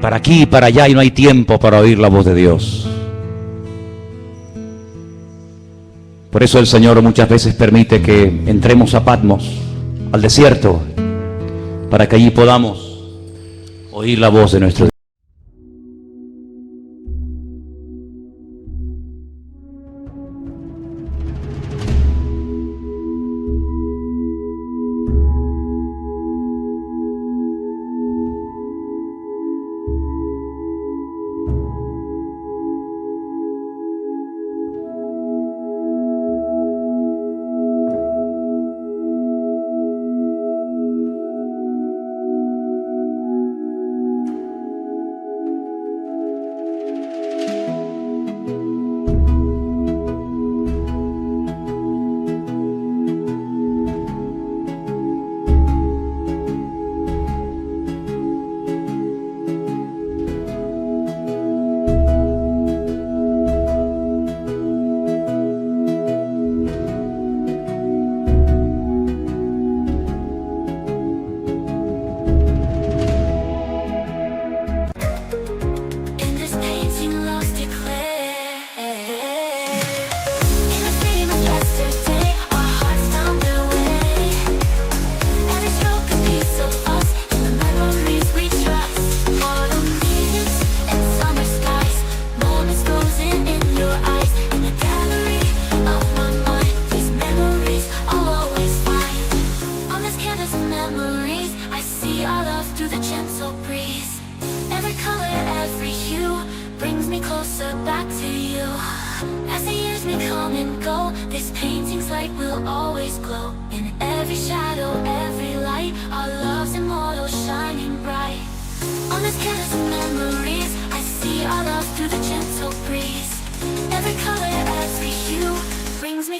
Speaker 1: para aquí y para allá, y no hay tiempo para oír la voz de Dios. Por eso el Señor muchas veces permite que entremos a Patmos, al desierto, para que allí podamos oír la voz de nuestro Dios.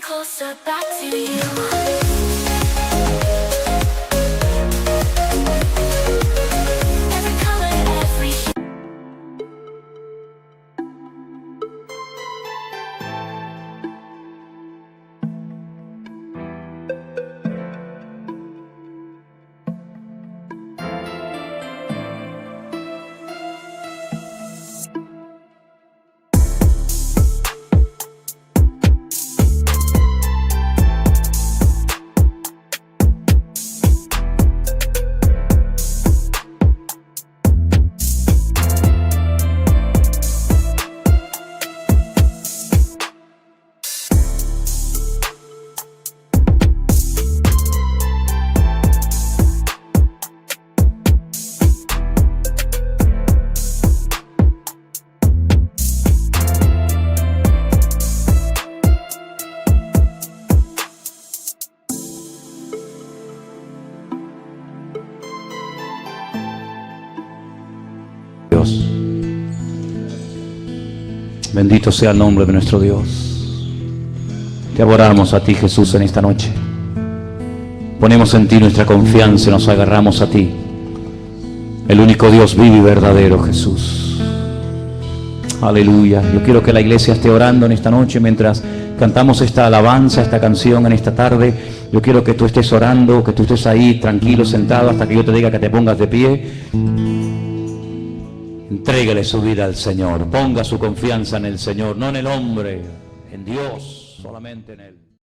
Speaker 2: Closer back to you.
Speaker 1: Bendito sea el nombre de nuestro Dios. Te adoramos a ti, Jesús, en esta noche. Ponemos en ti nuestra confianza y nos agarramos a ti, el único Dios vivo y verdadero, Jesús. Aleluya. Yo quiero que la iglesia esté orando en esta noche mientras cantamos esta alabanza, esta canción en esta tarde. Yo quiero que tú estés orando, que tú estés ahí tranquilo, sentado, hasta que yo te diga que te pongas de pie. Entrégale su vida al Señor. Ponga su confianza en el Señor, no en el hombre, en Dios, solamente en Él.